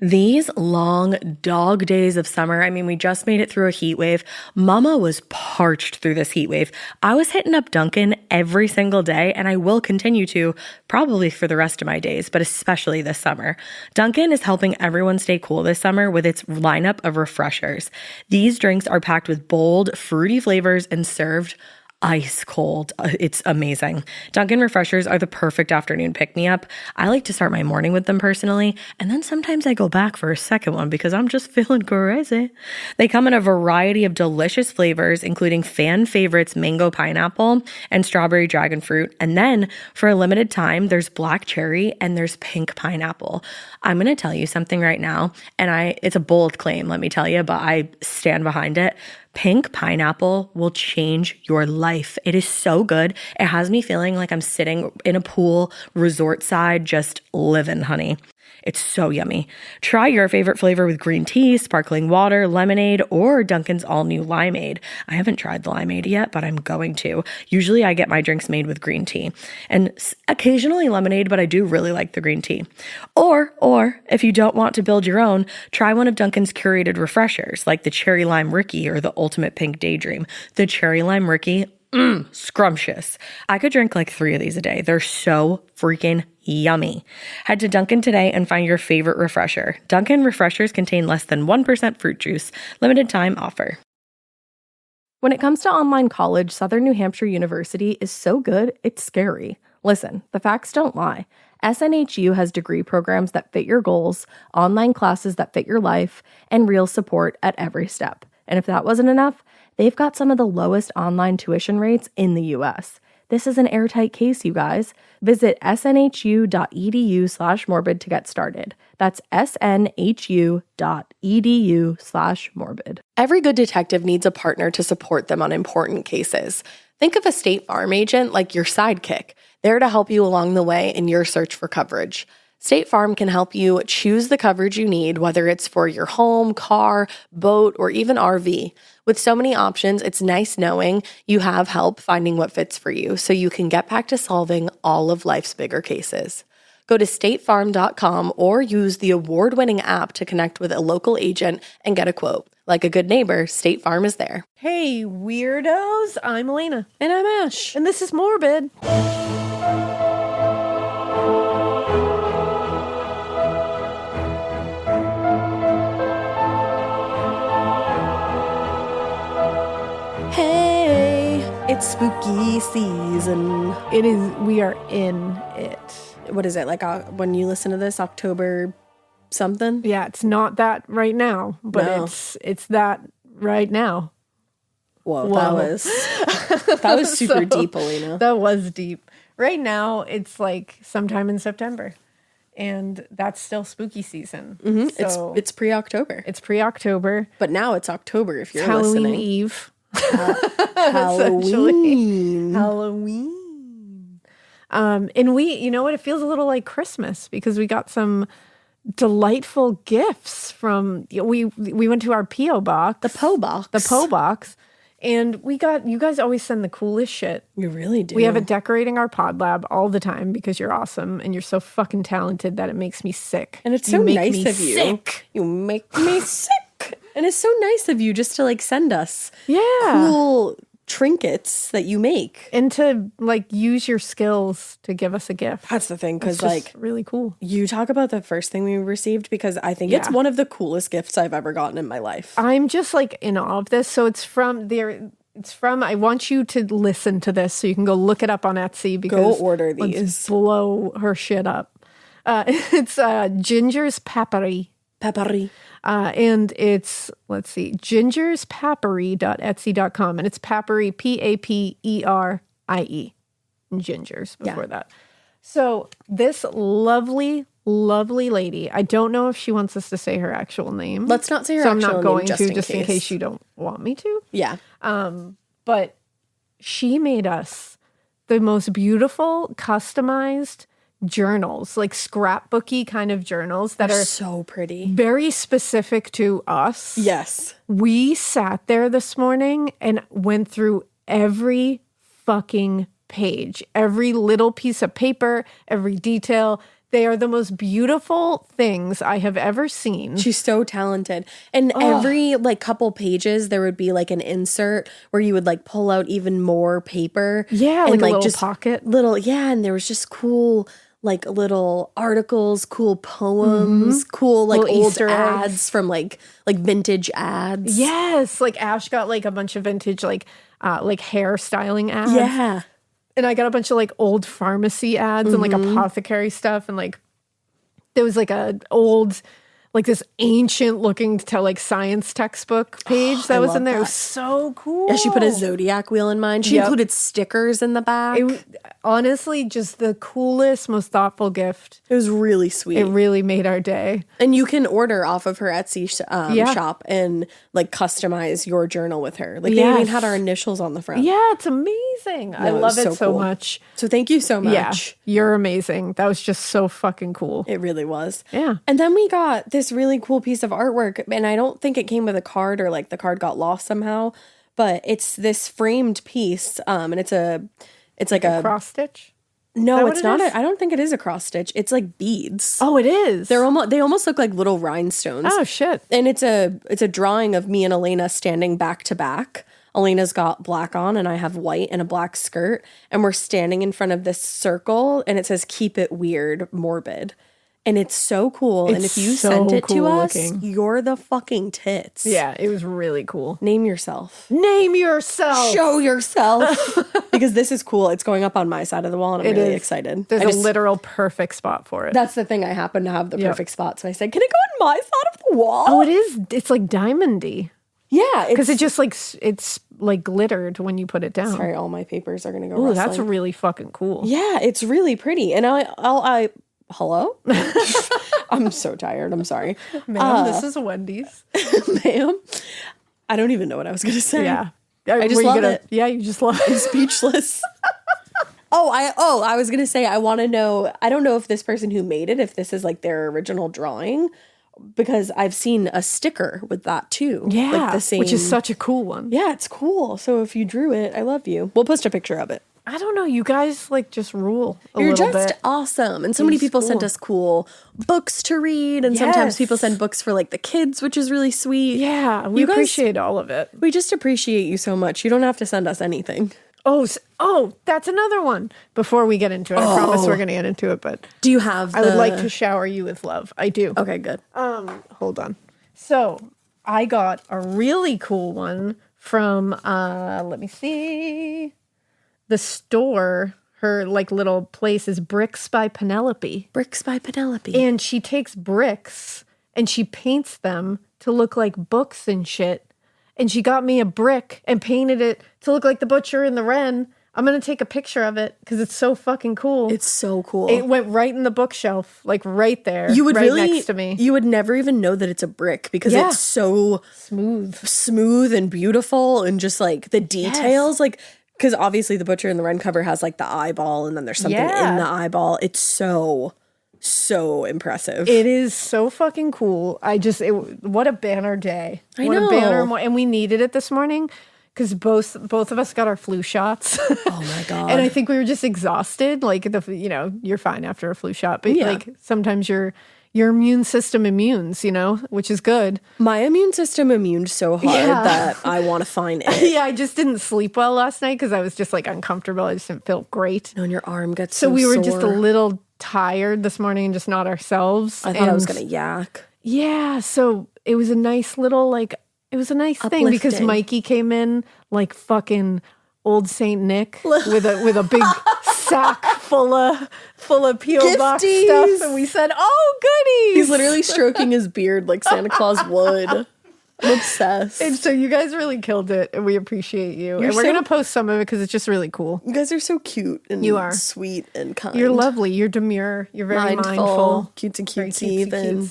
These long dog days of summer, I mean, we just made it through a heat wave. Mama was parched through this heat wave. I was hitting up Dunkin' every single day, and I will continue to probably for the rest of my days, but especially this summer. Dunkin' is helping everyone stay cool this summer with its lineup of refreshers. These drinks are packed with bold, fruity flavors and served ice cold. It's amazing. Dunkin' refreshers are the perfect afternoon pick-me-up. I like to start my morning with them personally, and then sometimes I go back for a second one because I'm just feeling crazy. They come in a variety of delicious flavors, including fan favorites mango pineapple and strawberry dragon fruit. And then for a limited time, there's black cherry and there's pink pineapple. I'm going to tell you something right now, and it's a bold claim, let me tell you, but I stand behind it. Pink pineapple will change your life. It is so good. It has me feeling like I'm sitting in a pool, resort side, just living, honey. It's so yummy. Try your favorite flavor with green tea, sparkling water, lemonade, or Dunkin's all-new limeade. I haven't tried the limeade yet, but I'm going to. Usually I get my drinks made with green tea and occasionally lemonade, but I do really like the green tea. Or if you don't want to build your own, try one of Dunkin's curated refreshers like the Cherry Lime Ricky or the Ultimate Pink Daydream. The Cherry Lime Ricky, scrumptious. I could drink like 3 of these a day. They're so freaking yummy. Head to Dunkin' today and find your favorite refresher. Dunkin' refreshers contain less than 1% fruit juice. Limited time offer. When it comes to online college, Southern New Hampshire University is so good, it's scary. Listen, the facts don't lie. SNHU has degree programs that fit your goals, online classes that fit your life, and real support at every step. And if that wasn't enough, they've got some of the lowest online tuition rates in the U.S. This is an airtight case, you guys. Visit snhu.edu/morbid to get started. That's snhu.edu/morbid. Every good detective needs a partner to support them on important cases. Think of a State Farm agent like your sidekick, there to help you along the way in your search for coverage. State Farm can help you choose the coverage you need, whether it's for your home, car, boat, or even RV. With so many options, it's nice knowing you have help finding what fits for you so you can get back to solving all of life's bigger cases. Go to statefarm.com or use the award-winning app to connect with a local agent and get a quote. Like a good neighbor, State Farm is there. Hey, weirdos. I'm Alaina. And I'm Ash. And this is Morbid. Hey, it's spooky season. It is. We are in it. What is it, like when you listen to this, October something? Yeah, it's not that right now, but No. it's that right now. Whoa. That was super deep, Alaina. That was deep. Right now, it's like sometime in September, and that's still spooky season. Mm-hmm. So It's pre-October. It's pre-October. But now it's October if you're Halloween listening. Eve. Halloween. And we, you know what? It feels a little like Christmas because we got some delightful gifts from, we went to our P.O. box. The Poe box. And you guys always send the coolest shit. You really do. We have it decorating our pod lab all the time because you're awesome and you're so fucking talented that it makes me sick. And it's so nice of you. Sick. You make me sick. And it's so nice of you just to like send us cool trinkets that you make. And to like use your skills to give us a gift. That's the thing, because like really cool. You talk about the first thing we received because I think it's one of the coolest gifts I've ever gotten in my life. I'm just like in awe of this. So it's from, I want you to listen to this so you can go look it up on Etsy because go order these. Let's blow her shit up. It's Ginger's Papery. And it's, let's see, gingerspapery.etsy.com. And it's papery, Paperie. Gingers before that. So this lovely, lovely lady, I don't know if she wants us to say her actual name. Let's not say her actual name. So I'm not going to, just in case you don't want me to. Yeah. But she made us the most beautiful, customized journals, like scrapbooky kind of journals that are so pretty, very specific to us. Yes. We sat there this morning and went through every fucking page, every little piece of paper, every detail. They are the most beautiful things I have ever seen. She's so talented. And every like couple pages, there would be like an insert where you would like pull out even more paper. Yeah, and, like a little just pocket. And there was just cool like little articles, cool poems, cool like Little old Easter eggs. ads from like vintage ads. Yes, like Ash got like a bunch of vintage like hairstyling ads. Yeah. And I got a bunch of like old pharmacy ads and like apothecary stuff, and like there was like a old, like this ancient looking to like science textbook page that was in there. It was so cool. Yeah, she put a zodiac wheel in mine. She included stickers in the back. Honestly, just the coolest, most thoughtful gift. It was really sweet. It really made our day. And you can order off of her Etsy shop and like customize your journal with her. Like they even had our initials on the front. Yeah, it's amazing. I love it so cool. much. So thank you so much. Yeah, you're amazing. That was just so fucking cool. It really was. Yeah. And then we got this really cool piece of artwork, and I don't think it came with a card or like the card got lost somehow, but it's this framed piece, and it's like a cross stitch. No, it's not. I don't think it is a cross stitch. It's like beads. Oh, it is. They almost look like little rhinestones. Oh shit! And it's a drawing of me and Alaina standing back to back. Alaina's got black on and I have white and a black skirt, and we're standing in front of this circle, and it says "Keep it weird, morbid." And it's so cool. And if you sent it to us, you're the fucking tits. Yeah, it was really cool. Name yourself. Name yourself. Show yourself. Because this is cool. It's going up on my side of the wall, and I'm really excited. There's a literal perfect spot for it. That's the thing. I happen to have the perfect spot. So I said, can it go on my side of the wall? Oh, it is. It's like diamondy. Yeah. Because it just like, it's like glittered when you put it down. Sorry, all my papers are going to go rustling. rustling. That's really fucking cool. Yeah, it's really pretty. And I hello? I'm so tired. I'm sorry. Ma'am, this is Wendy's. Ma'am? I don't even know what I was going to say. Yeah. I just love it. Yeah, you just love it. I'm speechless. I was going to say, I want to know, I don't know if this person who made it, if this is like their original drawing, because I've seen a sticker with that too. Yeah, like the same, which is such a cool one. Yeah, it's cool. So if you drew it, I love you. We'll post a picture of it. I don't know. You guys like just rule a You're little just bit. awesome. And so many people sent us cool books to read. And sometimes people send books for like the kids, which is really sweet. Yeah, we appreciate all of it. We just appreciate you so much. You don't have to send us anything. Oh, that's another one. Before we get into it, I promise we're going to get into it. But do you have? I would like to shower you with love. I do. Okay, good. Hold on. So I got a really cool one from. Let me see. The store, her like little place is Bricks by Penelope. Bricks by Penelope. And she takes bricks and she paints them to look like books and shit. And she got me a brick and painted it to look like the Butcher and the Wren. I'm going to take a picture of it because it's so fucking cool. It's so cool. It went right in the bookshelf, like right there. You would right really, next to me. You would never even know that it's a brick because it's so smooth and beautiful, and just like the details, like, because obviously the Butcher and the Wren cover has like the eyeball and then there's something in the eyeball. It's so impressive. It is so fucking cool. What a banner day. I know. A banner, and we needed it this morning because both of us got our flu shots. Oh my God. And I think we were just exhausted. Like, you're fine after a flu shot, but like sometimes your immune system immunes, which is good. My immune system immuned so hard that I want to find it. Yeah, I just didn't sleep well last night because I was just like uncomfortable. I just didn't feel great. No, and your arm gets so we were sore. just a little tired this morning and just not ourselves. I thought I was going to yak. Yeah, so it was a nice little it was a nice thing because Mikie came in like fucking old Saint Nick with a big sack full of P.O. box stuff, and we said, "Oh, goodies!" He's literally stroking his beard like Santa Claus would. I'm obsessed. And so you guys really killed it, and we appreciate you. And we're gonna post some of it because it's just really cool. You guys are so cute and you are sweet and kind. You're lovely. You're demure. You're very mindful. Cutesy even.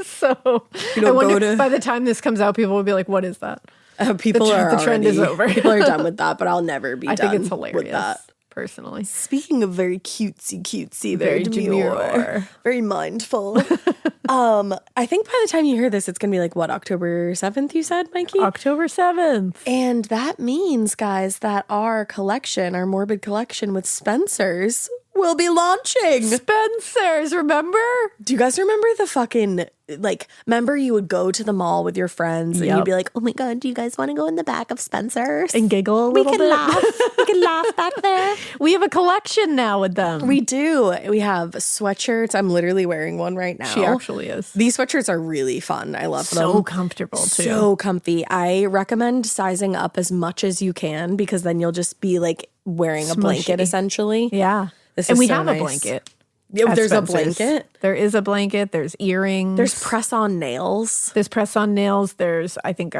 So I wonder by the time this comes out, people will be like, "What is that?" The trend is over. People are done with that, but I'll never be done. I think it's hilarious with that. Personally. Speaking of very cutesy, very demure, very mindful. I think by the time you hear this, it's going to be like, what, October 7th, you said, Mikie? October 7th. And that means, guys, that our morbid collection with Spencer's will be launching. Spencer's, remember? Do you guys remember the fucking, like, remember you would go to the mall with your friends and you'd be like, oh my God, do you guys want to go in the back of Spencer's? And giggle a little bit. We can laugh back there. We have a collection now with them. We do. We have sweatshirts. I'm literally wearing one right now. She actually is. These sweatshirts are really fun. I love them. So comfortable, too. So comfy. I recommend sizing up as much as you can because then you'll just be like wearing a blanket essentially. Yeah. And we have a blanket. Yeah, there's a blanket. There is a blanket. There's earrings. There's press-on nails. There's press-on nails. There's, I think,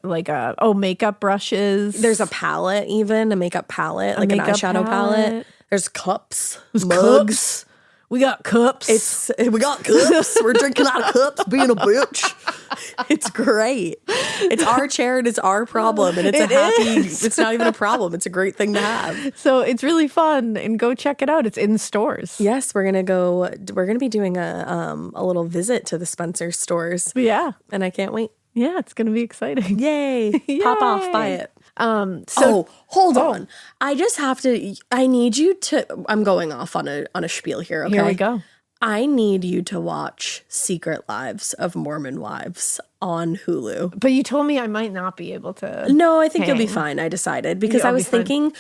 makeup brushes. There's a palette even, a makeup palette, like an eyeshadow palette. There's cups, mugs. We got cups. We got cups. We're drinking out of cups, being a bitch. It's great. It's our chair and it's our problem. And it's not even a problem. It's a great thing to have. So it's really fun and go check it out. It's in stores. Yes, we're going to be doing a little visit to the Spencer stores. Yeah. And I can't wait. Yeah, it's going to be exciting. Yay. Pop off, buy it. Hold on. I need you to, I'm going off on a spiel here, okay? Here we go. I need you to watch Secret Lives of Mormon Wives on Hulu. But you told me I might not be able to. No, I think you'll be fine, I decided. Because I was thinking,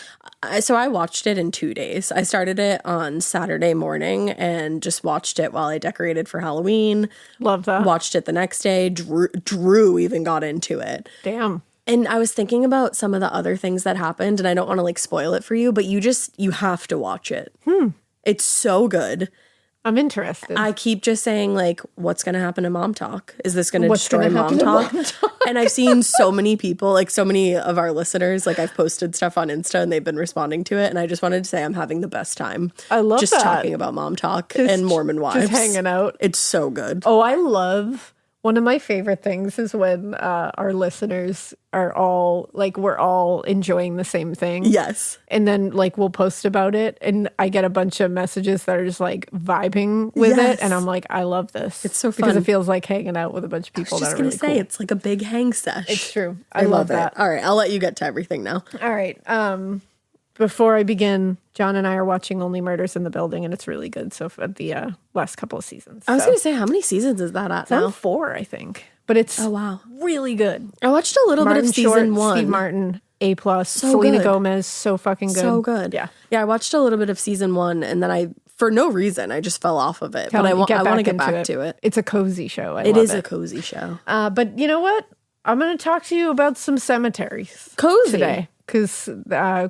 so I watched it in 2 days. I started it on Saturday morning and just watched it while I decorated for Halloween. Love that. Watched it the next day. Drew even got into it. Damn. And I was thinking about some of the other things that happened, and I don't want to like spoil it for you, but you have to watch it. It's so good. I'm interested. I keep just saying like, what's going to happen to Mom Talk? Is this going to destroy Mom Talk? And I've seen so many people, like so many of our listeners, like I've posted stuff on Insta and they've been responding to it. And I just wanted to say I'm having the best time. I love just talking about Mom Talk and Mormon wives. Just hanging out. It's so good. Oh, I love... One of my favorite things is when our listeners are all, like, we're all enjoying the same thing. Yes. And then, like, we'll post about it, and I get a bunch of messages that are just, like, vibing with it, and I'm like, I love this. It's so fun. Because it feels like hanging out with a bunch of people that are really cool. It's like a big hang sesh. It's true. I love that. All right, I'll let you get to everything now. All right. Before I begin, John and I are watching Only Murders in the Building, and it's really good so far the last couple of seasons. I was going to say, how many seasons is that at now? On 4, I think. But it's really good. I watched a little bit of season 1. Steve Martin, A+. So Selena good. Gomez, so fucking good. So good. Yeah. Yeah, I watched a little bit of season 1, and then for no reason, I just fell off of it. But I want to get back to it. It's a cozy show. It is a cozy show. But you know what? I'm going to talk to you about some cemeteries. Cozy. Today. Because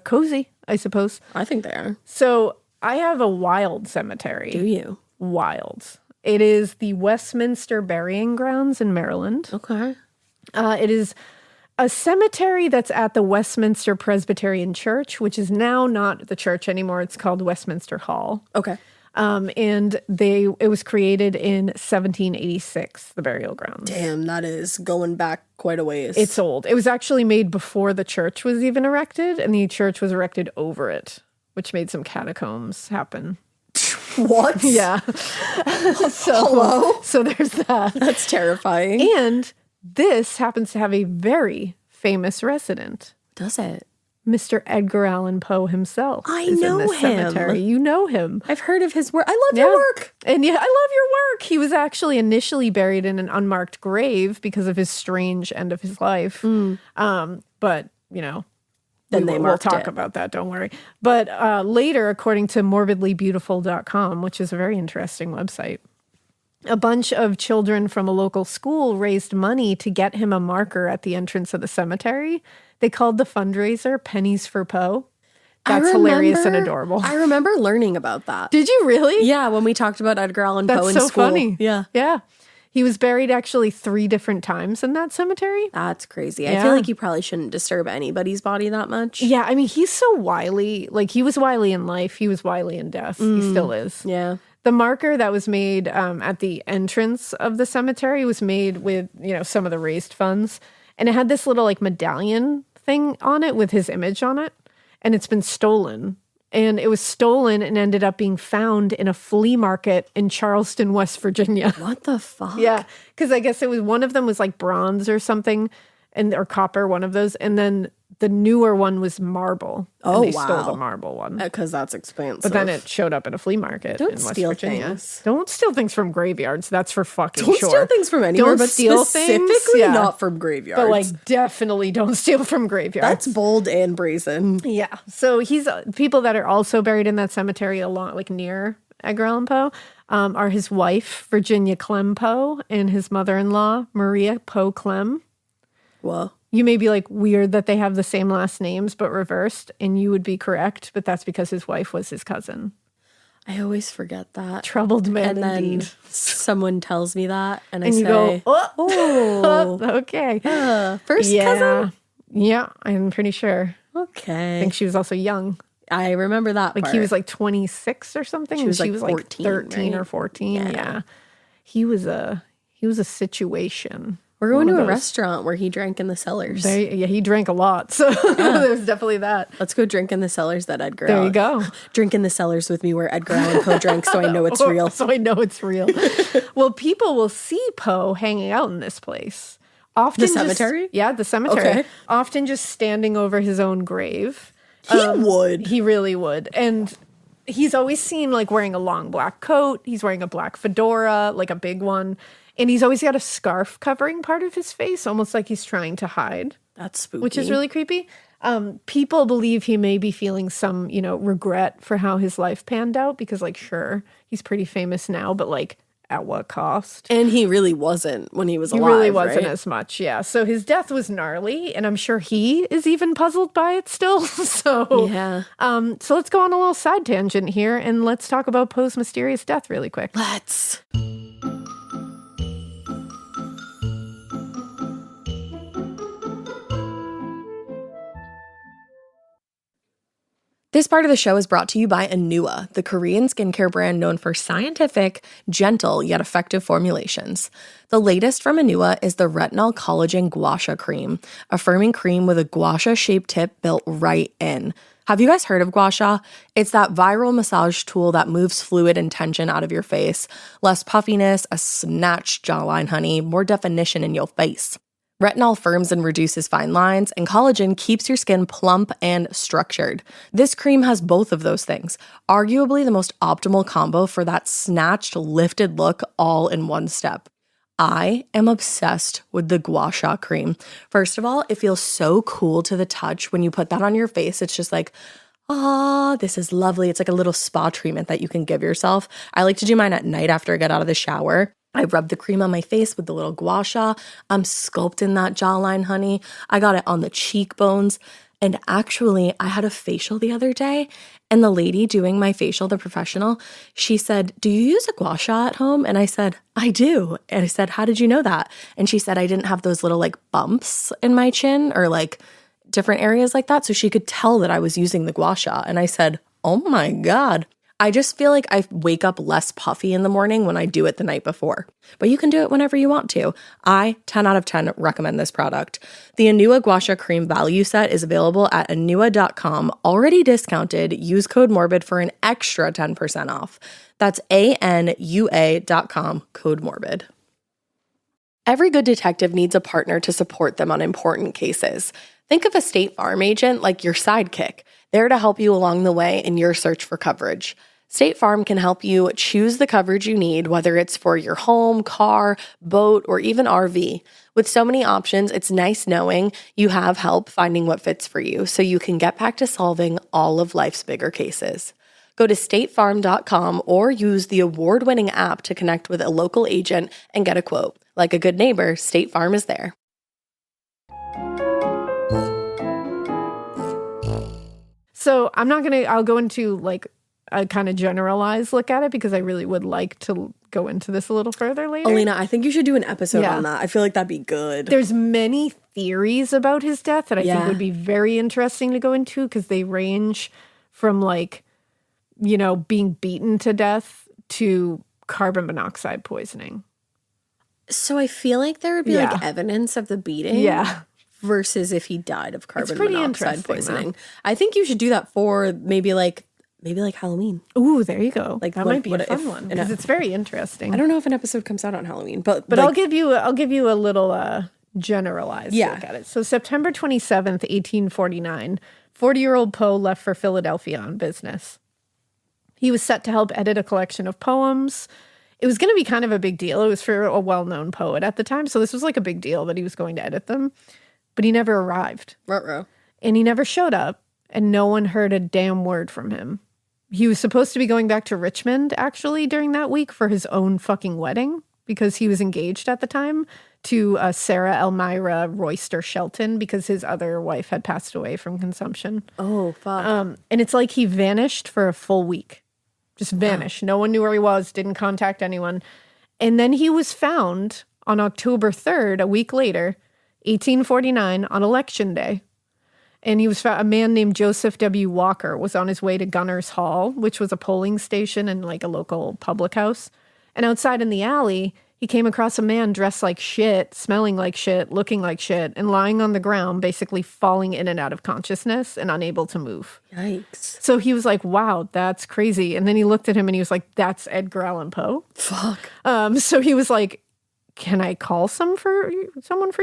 cozy, I suppose. I think they are. So I have a wild cemetery. Do you? Wild. It is the Westminster Burying Grounds in Maryland. Okay. It is a cemetery that's at the Westminster Presbyterian Church, which is now not the church anymore. It's called Westminster Hall. Okay. And it was created in 1786, the burial grounds. Damn, that is going back quite a ways. It's old. It was actually made before the church was even erected, and the church was erected over it, which made some catacombs happen. What? Yeah. Hello? So there's that. That's terrifying. And this happens to have a very famous resident. Does it? Mr. Edgar Allan Poe himself. Is in this cemetery. You know him. I've heard of his work. I love your work. And yeah, I love your work. He was actually initially buried in an unmarked grave because of his strange end of his life. But, you know, then we'll talk about that. Don't worry. But later, according to morbidlybeautiful.com, which is a very interesting website, a bunch of children from a local school raised money to get him a marker at the entrance of the cemetery. They called the fundraiser Pennies for Poe. That's hilarious and adorable. I remember learning about that. Did you really? Yeah, when we talked about Edgar Allan Poe in school. That's so funny. Yeah. Yeah. He was buried actually 3 different times in that cemetery. That's crazy. Yeah. I feel like you probably shouldn't disturb anybody's body that much. Yeah, I mean, he's so wily. Like, he was wily in life. He was wily in death. He still is. Yeah. The marker that was made at the entrance of the cemetery was made with, some of the raised funds. And it had this little, medallion thing on it with his image on it. And it's been stolen. And it was stolen and ended up being found in a flea market in Charleston, West Virginia. What the fuck? Yeah, because I guess it was one of them was like bronze or something, or copper, one of those. And then the newer one was marble. Oh, and they stole the marble one. Because that's expensive. But then it showed up at a flea market in West Virginia. Things. Don't steal things from graveyards. That's for fucking don't sure. Steal things from anywhere, but steal specifically not from graveyards. But like definitely don't steal from graveyards. That's bold and brazen. Yeah. So he's people that are also buried in that cemetery along like near Edgar Allan Poe are his wife, Virginia Clem Poe, and his mother-in-law, Maria Poe Clem. Well, you may be like, weird that they have the same last names but reversed, and you would be correct, but that's because his wife was his cousin. I always forget that. Troubled man and indeed. Then someone tells me that, and I you say, go, oh. Okay. First cousin? Yeah, I'm pretty sure. Okay. I think she was also young. I remember that Like part. he was like 26 or something. She was and like 14, 13 right? or 14. Yeah. He was a situation. We're going to a restaurant where he drank in the cellars. He drank a lot. So there's definitely that. Let's go drink in the cellars that Edgar There you go. Drink in the cellars with me where Edgar Allan Poe drank so I know it's real. So I know it's real. Well, people will see Poe hanging out in this place. Often The cemetery? The cemetery. Okay. Often just standing over his own grave. He would. He really would. And he's always seen like wearing a long black coat. He's wearing a black fedora, like a big one. And he's always got a scarf covering part of his face, almost like he's trying to hide. That's spooky. Which is really creepy. People believe he may be feeling some, regret for how his life panned out because, like, sure, he's pretty famous now, but, like, at what cost? And he really wasn't when he was alive, He really wasn't right? as much, yeah. So his death was gnarly, and I'm sure he is even puzzled by it still. So let's go on a little side tangent here, and let's talk about Poe's mysterious death really quick. Let's. This part of the show is brought to you by Anua, the Korean skincare brand known for scientific, gentle, yet effective formulations. The latest from Anua is the Retinol Collagen Gua Sha Cream, a firming cream with a gua sha-shaped tip built right in. Have you guys heard of gua sha? It's that viral massage tool that moves fluid and tension out of your face. Less puffiness, a snatched jawline, honey, more definition in your face. Retinol firms and reduces fine lines, and collagen keeps your skin plump and structured. This cream has both of those things, arguably the most optimal combo for that snatched, lifted look all in one step. I am obsessed with the Gua Sha cream. First of all, it feels so cool to the touch when you put that on your face. It's just like, this is lovely. It's like a little spa treatment that you can give yourself. I like to do mine at night after I get out of the shower. I rub the cream on my face with the little gua sha. I'm sculpting that jawline, honey. I got it on the cheekbones. And actually, I had a facial the other day, and the lady doing my facial, the professional, she said, "Do you use a gua sha at home?" And I said, "I do." And I said, "How did you know that?" And she said, "I didn't have those little like bumps in my chin or like different areas like that." So she could tell that I was using the gua sha. And I said, "Oh my God." I just feel like I wake up less puffy in the morning when I do it the night before. But you can do it whenever you want to. I, 10 out of 10, recommend this product. The Anua Gua Sha Cream Value Set is available at anua.com, already discounted. Use code MORBID for an extra 10% off. That's ANUA.com, code MORBID. Every good detective needs a partner to support them on important cases. Think of a State Farm agent like your sidekick, there to help you along the way in your search for coverage. State Farm can help you choose the coverage you need, whether it's for your home, car, boat, or even RV. With so many options, it's nice knowing you have help finding what fits for you so you can get back to solving all of life's bigger cases. Go to statefarm.com or use the award-winning app to connect with a local agent and get a quote. Like a good neighbor, State Farm is there. So I'll go into like a kind of generalized look at it because I really would like to go into this a little further later. Alaina, I think you should do an episode on that. I feel like that'd be good. There's many theories about his death that I think would be very interesting to go into because they range from like, being beaten to death to carbon monoxide poisoning. So I feel like there would be like evidence of the beating. Yeah. Versus if he died of carbon pretty monoxide poisoning. Though. I think you should do that for maybe like Halloween. Ooh, there you go. Like that might be a fun one because it's very interesting. I don't know if an episode comes out on Halloween, but like, I'll give you a little generalized look at it. So September 27th, 1849, 40-year-old Poe left for Philadelphia on business. He was set to help edit a collection of poems. It was going to be kind of a big deal. It was for a well-known poet at the time, so this was like a big deal that he was going to edit them. But he never arrived. Ruh-roh. And he never showed up, and no one heard a damn word from him. He was supposed to be going back to Richmond, actually, during that week for his own fucking wedding, because he was engaged at the time to Sarah Elmira Royster Shelton, because his other wife had passed away from consumption. Oh, fuck. And it's like he vanished for a full week. Just vanished. No one knew where he was, didn't contact anyone. And then he was found on October 3rd, a week later, 1849, on Election Day. And he was found, a man named Joseph W. Walker was on his way to Gunners Hall, which was a polling station and like a local public house. And outside in the alley, he came across a man dressed like shit, smelling like shit, looking like shit, and lying on the ground, basically falling in and out of consciousness and unable to move. Yikes. So he was like, wow, that's crazy. And then he looked at him and he was like, that's Edgar Allan Poe. Fuck. So he was like, can I call someone for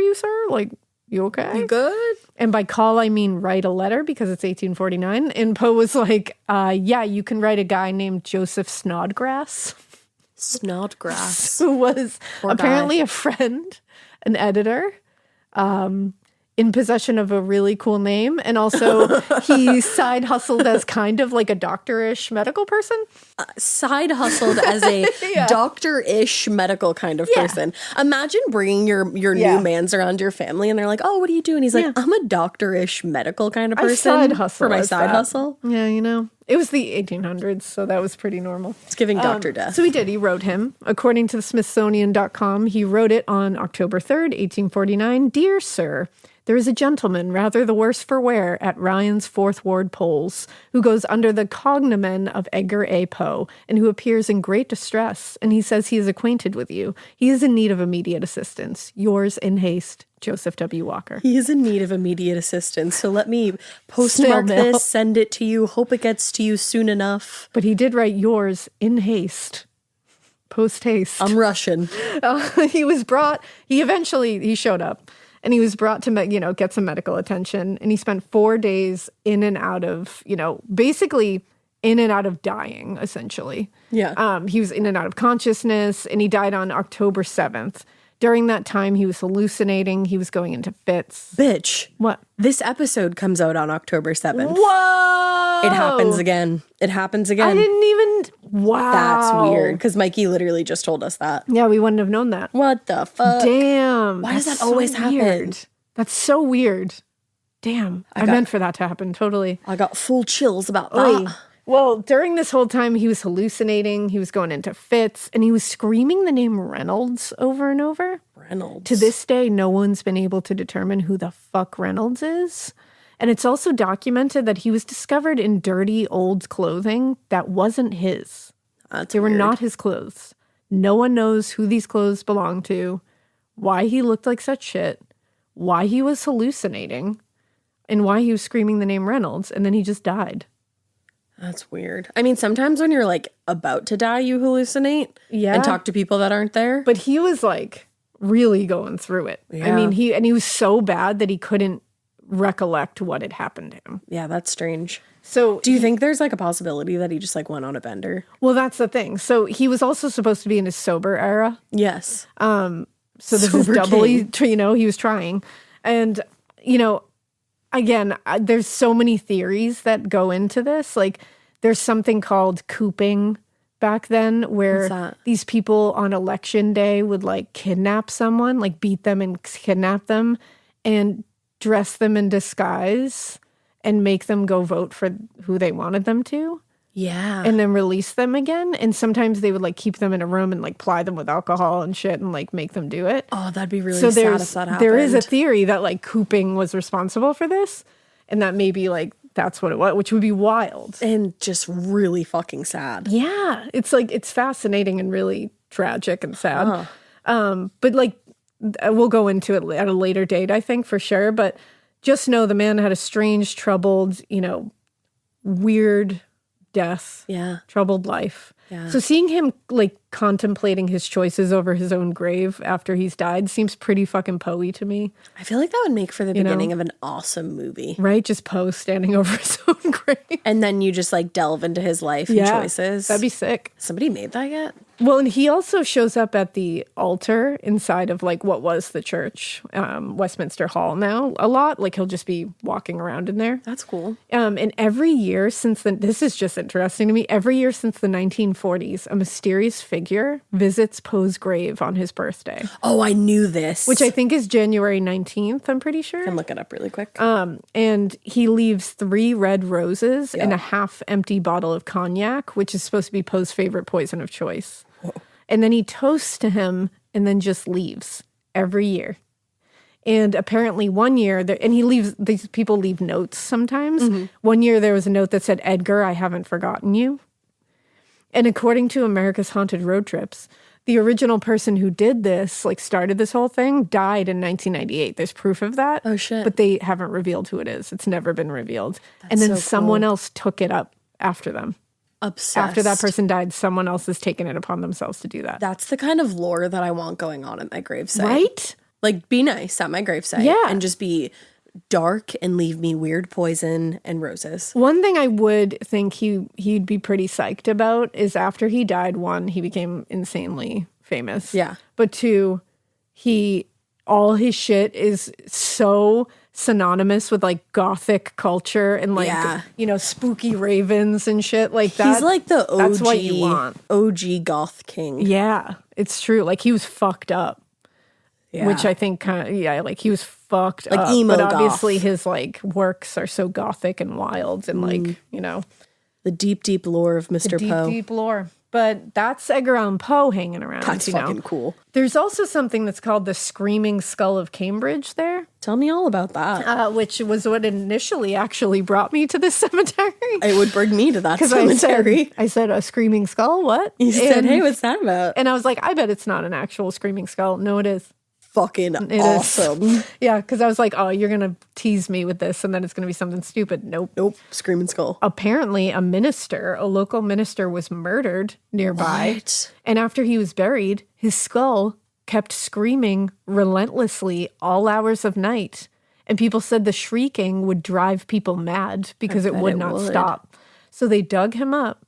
you, sir? Like, you okay? You good? And by call, I mean write a letter because it's 1849. And Poe was like, yeah, you can write a guy named Joseph Snodgrass. Snodgrass. Who was apparently a friend, an editor, in possession of a really cool name. And also he side hustled as kind of like a doctor-ish medical person. Side hustled as a doctor-ish medical kind of person. Imagine bringing your new mans around your family and they're like, oh, what do you do? And he's like, I'm a doctor-ish medical kind of person. I side hustle for my as side that. hustle. Yeah, you know. It was the 1800s, so that was pretty normal. It's giving Dr. Death. So he did. He wrote him. According to the Smithsonian.com, he wrote it on October 3rd, 1849. Dear Sir, there is a gentleman, rather the worse for wear, at Ryan's 4th Ward polls, who goes under the cognomen of Edgar A. Poe, and who appears in great distress, and he says he is acquainted with you. He is in need of immediate assistance. Yours in haste, Joseph W. Walker. He is in need of immediate assistance, so let me postmark this, send it to you, hope it gets to you soon enough. But he did write yours in haste. Post haste. I'm Russian. He showed up. And he was brought to, get some medical attention. And he spent 4 days in and out of, basically in and out of dying, essentially. Yeah. He was in and out of consciousness, and he died on October 7th. During that time, he was hallucinating. He was going into fits. Bitch. What? This episode comes out on October 7th. Whoa! It happens again. I didn't even... Wow. That's weird, because Mikie literally just told us that. Yeah, we wouldn't have known that. What the fuck? Damn. Why does that always happen? That's so weird. Damn. I meant for that to happen, totally. I got full chills about that. Well, during this whole time, he was hallucinating, he was going into fits, and he was screaming the name Reynolds over and over. Reynolds. To this day, no one's been able to determine who the fuck Reynolds is. And it's also documented that he was discovered in dirty old clothing that wasn't his. They were not his clothes. No one knows who these clothes belong to, why he looked like such shit, why he was hallucinating, and why he was screaming the name Reynolds, and then he just died. That's weird. I mean, sometimes when you're like about to die, you hallucinate and talk to people that aren't there. But he was like really going through it. Yeah. I mean, he was so bad that he couldn't recollect what had happened to him. Yeah, that's strange. So do you think there's like a possibility that he just like went on a bender? Well, that's the thing. So he was also supposed to be in his sober era. Yes. So this is doubly, he was trying. And, again, there's so many theories that go into this. Like, there's something called cooping back then where these people on election day would, like, kidnap someone, like, beat them and kidnap them and dress them in disguise and make them go vote for who they wanted them to. Yeah. And then release them again. And sometimes they would like keep them in a room and like ply them with alcohol and shit and like make them do it. Oh, that'd be really sad if that happened. There is a theory that like cooping was responsible for this. And that maybe like that's what it was, which would be wild. And just really fucking sad. Yeah. It's like, it's fascinating and really tragic and sad. But like, we'll go into it at a later date, I think, for sure. But just know the man had a strange, troubled, weird death. Yeah. Troubled life. Yeah. So seeing him like contemplating his choices over his own grave after he's died seems pretty fucking Poe-y to me. I feel like that would make for the beginning of an awesome movie. Right? Just Poe standing over his own grave. And then you just like delve into his life and choices. That'd be sick. Somebody made that yet? Well, and he also shows up at the altar inside of like what was the church, Westminster Hall now a lot. Like he'll just be walking around in there. That's cool. And every year since this is just interesting to me, every year since the 1940s, a mysterious figure visits Poe's grave on his birthday. Oh, I knew this. Which I think is January 19th, I'm pretty sure. I can look it up really quick. And he leaves 3 red roses and a half-empty bottle of cognac, which is supposed to be Poe's favorite poison of choice. Whoa. And then he toasts to him and then just leaves every year. And apparently one year, and these people leave notes sometimes. Mm-hmm. One year there was a note that said, "Edgar, I haven't forgotten you." And according to America's Haunted Road Trips, the original person who did this, like started this whole thing, died in 1998. There's proof of that. Oh, shit. But they haven't revealed who it is. It's never been revealed. And then someone else took it up after them. Obsessed. After that person died, someone else has taken it upon themselves to do that. That's the kind of lore that I want going on at my gravesite. Right? Like, be nice at my gravesite. Yeah. And just be dark and leave me weird poison and roses. One thing I would think he'd be pretty psyched about is after he died, 1, he became insanely famous. Yeah. But 2, all his shit is so synonymous with like gothic culture and like, spooky ravens and shit like that. He's like the OG, that's what you want. OG goth king. Yeah, it's true. Like he was fucked up. Yeah. Which I think kind of, like he was fucked like up. Emo but goth. obviously his like works are so gothic and wild and like, the deep, deep lore of Mr. Poe. Deep lore. But that's Edgar Allan Poe hanging around. That's fucking cool. There's also something that's called the Screaming Skull of Cambridge there. Tell me all about that. Which was what initially actually brought me to this cemetery. It would bring me to that cemetery. I said, a screaming skull? What? You said, hey, what's that about? And I was like, I bet it's not an actual screaming skull. No, it is. Fucking awesome. Yeah, because I was like, oh, you're going to tease me with this and then it's going to be something stupid. Nope. Screaming skull. Apparently, a local minister was murdered nearby. What? And after he was buried, his skull kept screaming relentlessly all hours of night. And people said the shrieking would drive people mad because it would not stop. So they dug him up.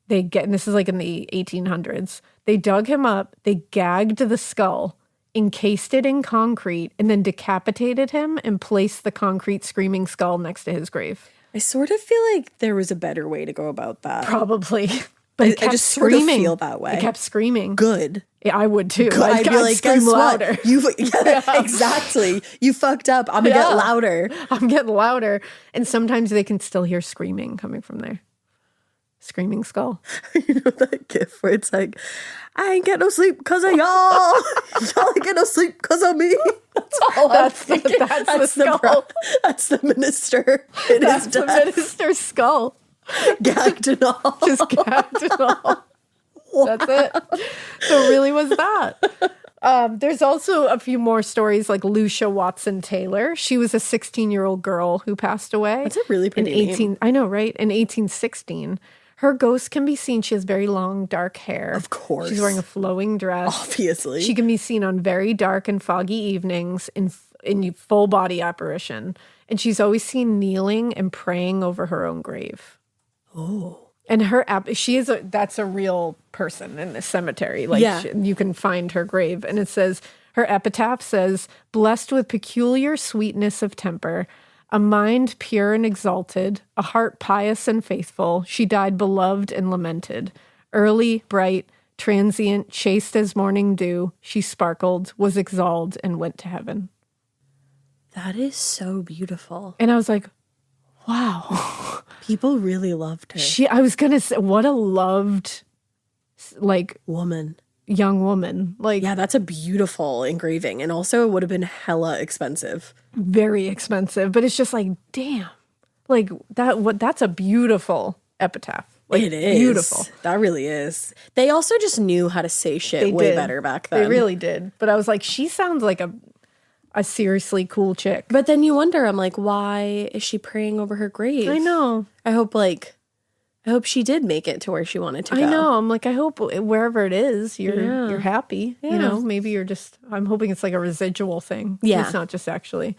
And this is like in the 1800s. They dug him up. They gagged the skull, encased it in concrete, and then decapitated him and placed the concrete screaming skull next to his grave. I sort of feel like there was a better way to go about that. Probably. But it kept I just screaming. Sort of feel that way. It kept screaming. Good. Yeah, I would too. I'd be like, scream guess louder. What? Exactly. You fucked up. I'm going to get louder. I'm getting louder. And sometimes they can still hear screaming coming from there. Screaming skull. You know that gif where it's like, I ain't get no sleep because of y'all. Y'all ain't get no sleep because of me. That's all that's the skull. That's the minister. That's the minister's skull. Gagged and all. Just gagged and all. That's it. So it really was that. There's also a few more stories like Lucia Watson Taylor. She was a 16-year-old girl who passed away. That's a really pretty name. I know, right? In 1816. Her ghost can be seen. She has very long, dark hair. Of course. She's wearing a flowing dress. Obviously. She can be seen on very dark and foggy evenings in full body apparition. And she's always seen kneeling and praying over her own grave. Oh. And that's a real person in this cemetery. Like you can find her grave. And it says, her epitaph says, blessed with peculiar sweetness of temper, a mind pure and exalted, a heart pious and faithful, she died beloved and lamented. Early, bright, transient, chaste as morning dew, she sparkled, was exalted, and went to heaven. That is so beautiful. And I was like, wow. People really loved her. I was going to say, what a loved, like, young woman. Like, yeah, that's a beautiful engraving. And also it would have been hella expensive. Very expensive. But it's just like, damn. Like, that's a beautiful epitaph. Like, it is. Beautiful. That really is. They also just knew how to say shit way better back then. They really did. But I was like, she sounds like a seriously cool chick. But then you wonder, I'm like, why is she praying over her grave? I know. I hope I hope she did make it to where she wanted to go. I know. I'm like, I hope wherever it is, you're happy. Yeah. You know, maybe you're just, I'm hoping it's like a residual thing. Yeah. It's not just actually.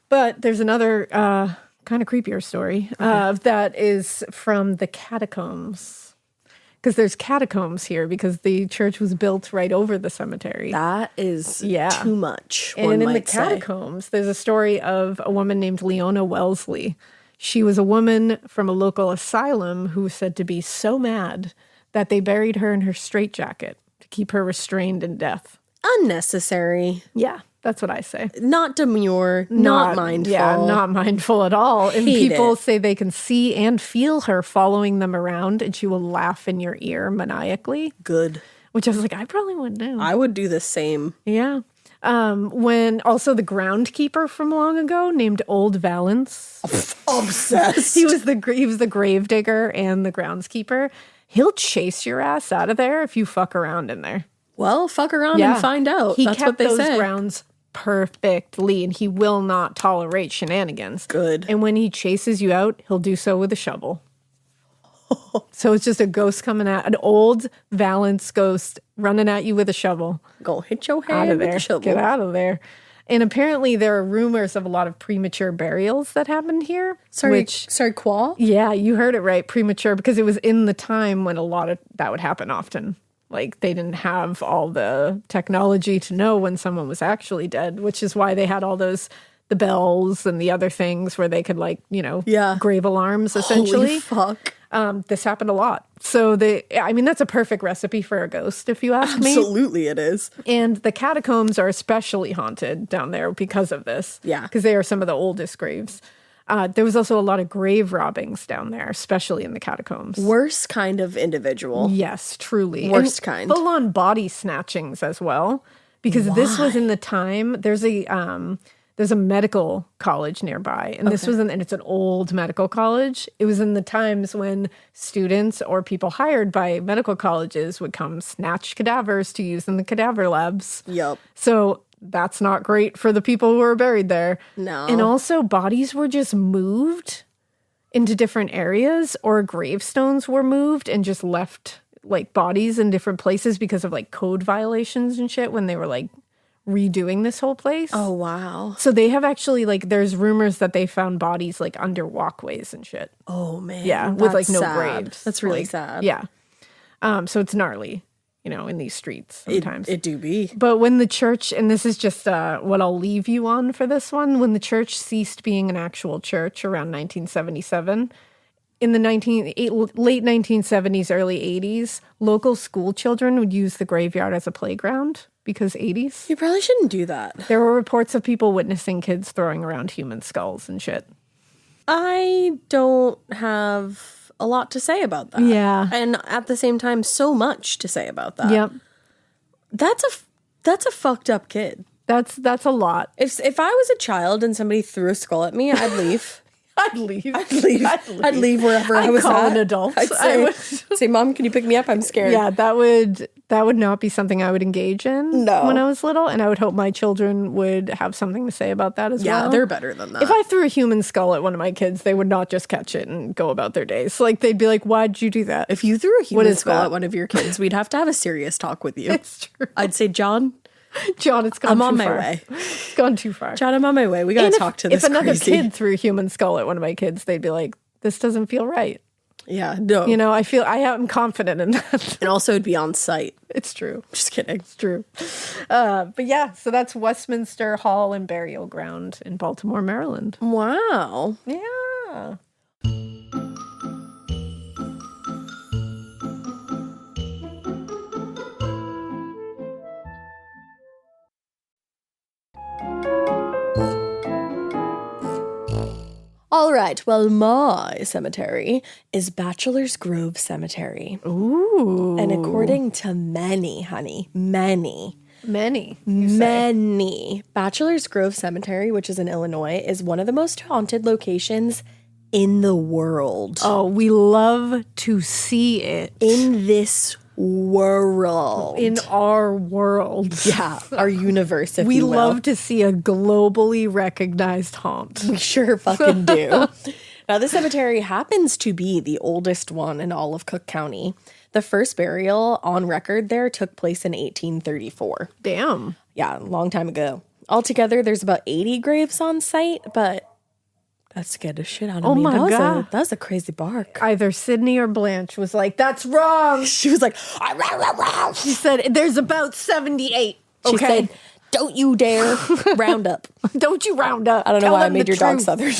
But there's another kind of creepier story that is from the catacombs. Because there's catacombs here because the church was built right over the cemetery. That is too much. And in the catacombs, there's a story of a woman named Leona Wellesley. She was a woman from a local asylum who was said to be so mad that they buried her in her straitjacket to keep her restrained in death. Unnecessary. Yeah, that's what I say. Not demure, not mindful. Yeah, not mindful at all. And Hate people it. say they can see and feel her following them around, and she will laugh in your ear maniacally. Good. Which I was like, I probably wouldn't do. I would do the same. Yeah. When also the groundkeeper from long ago named Old Valence. Obsessed. He was the grave digger and the groundskeeper. He'll chase your ass out of there if you fuck around in there. Well, fuck around and find out. He That's kept what they those say. grounds perfectly, and he will not tolerate shenanigans. Good. And when he chases you out, he'll do so with a shovel. So it's just a ghost coming at an old Valence ghost running at you with a shovel. Go hit your Out head of with there. the shovel. Get out of there. And apparently there are rumors of a lot of premature burials that happened here. Sorry, Qua? Yeah, you heard it right. Premature, because it was in the time when a lot of that would happen often. Like they didn't have all the technology to know when someone was actually dead, which is why they had all those, the bells and the other things where they could grave alarms essentially. Holy fuck. This happened a lot. So that's a perfect recipe for a ghost, if you ask me. Absolutely it is. And the catacombs are especially haunted down there because of this. Yeah. Because they are some of the oldest graves. There was also a lot of grave robbings down there, especially in the catacombs. Worst kind of individual. Yes, truly. Worst kind. Full-on body snatchings as well. Because this was in the time, there's a medical college nearby. And this was and it's an old medical college. It was in the times when students or people hired by medical colleges would come snatch cadavers to use in the cadaver labs. Yup. So that's not great for the people who were buried there. No. And also bodies were just moved into different areas, or gravestones were moved and just left like bodies in different places because of like code violations and shit when they were like redoing this whole place. Oh, wow. So they have actually there's rumors that they found bodies like under walkways and shit. Oh, man. Yeah, with like That's no sad. graves. That's really sad. Yeah. So it's gnarly, in these streets sometimes. It do be. But when the church, and this is just what I'll leave you on for this one, when the church ceased being an actual church around 1977, in the late 1970s, early 80s, local school children would use the graveyard as a playground because 80s. You probably shouldn't do that. There were reports of people witnessing kids throwing around human skulls and shit. I don't have a lot to say about that. Yeah. And at the same time, so much to say about that. Yep. That's a fucked up kid. That's a lot. If I was a child and somebody threw a skull at me, I'd leave. I'd leave. I'd leave wherever I was call at. an adult. I'd say, Mom, can you pick me up? I'm scared. Yeah, that would not be something I would engage in when I was little, and I would hope my children would have something to say about that as well. Yeah, they're better than that. If I threw a human skull at one of my kids, they would not just catch it and go about their days. Like they'd be like, "Why'd you do that?" If you threw a human skull that? at one of your kids, we'd have to have a serious talk with you. It's true. I'd say, John, John, it's gone I'm too on my far. way. It's gone too far. John, I'm on my way. We gotta talk to this If another crazy. kid threw a human skull at one of my kids, they'd be like, "This doesn't feel right." Yeah, no. I am confident in that. And also it'd be on site. It's true. Just kidding. It's true. But yeah, so that's Westminster Hall and Burial Ground in Baltimore, Maryland. Wow. Yeah. All right, well, my cemetery is Bachelor's Grove Cemetery. Ooh. And according to many, honey, many, Bachelor's Grove Cemetery, which is in Illinois, is one of the most haunted locations in the world. Oh, we love to see it. In this world. In our world. Yeah, our universe, if We you will. love to see a globally recognized haunt. We sure fucking do. Now, this cemetery happens to be the oldest one in all of Cook County. The first burial on record there took place in 1834. Damn. Yeah, a long time ago. Altogether, there's about 80 graves on site, but that scared the shit out of me. Oh my God. That was a crazy bark. Either Sydney or Blanche was like, that's wrong. She was like, She said, there's about 78. She Okay. said, don't you dare round up. Don't you round up. I don't know Tell why I them made the your dog truth. Southern.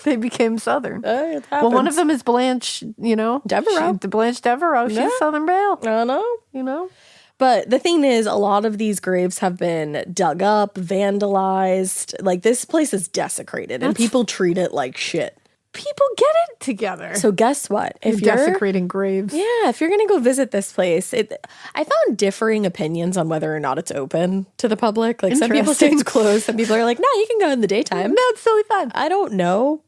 They became Southern. It Well, one of happens. them is Blanche, Devereaux. Blanche Devereaux. She's Yeah. Southern Belle, I know. you know? But the thing is, a lot of these graves have been dug up, vandalized. Like, this place is desecrated, and people treat it like shit. People get it together. So guess what? If you're desecrating graves. Yeah, if you're going to go visit this place, I found differing opinions on whether or not it's open to the public. Like, some people say it's closed. Some people are like, no, you can go in the daytime. No, it's totally fine. I don't know.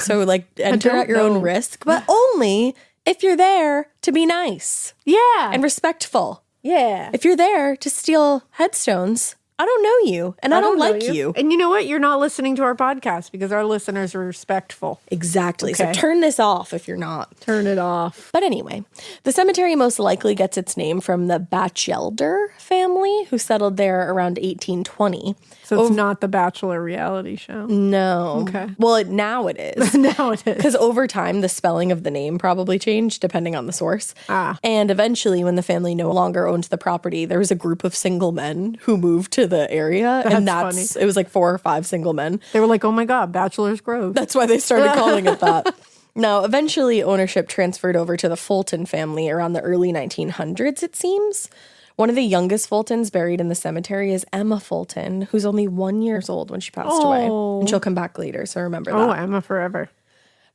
So, like, enter don't at your know. own risk, but only if you're there to be nice Yeah. and respectful. yeah. If you're there to steal headstones, I don't know you, and I don't know like you. And you know what? You're not listening to our podcast because our listeners are respectful. Exactly. So Okay. turn this off if you're not. Turn it off. But anyway, the cemetery most likely gets its name from the Bachelor family who settled there around 1820. So it's not the Bachelor reality show. No. Okay. Well, now it is. Now it is. Because over time, the spelling of the name probably changed depending on the source. And eventually, when the family no longer owned the property, there was a group of single men who moved to the area. That's it was like 4 or 5 single men. They were like, oh my God, Bachelor's Grove. That's why they started calling it that. Now, eventually, ownership transferred over to the Fulton family around the early 1900s, it seems. One of the youngest Fultons buried in the cemetery is Emma Fulton, who's only 1 year old when she passed away. And she'll come back later, so remember that. Oh, Emma forever.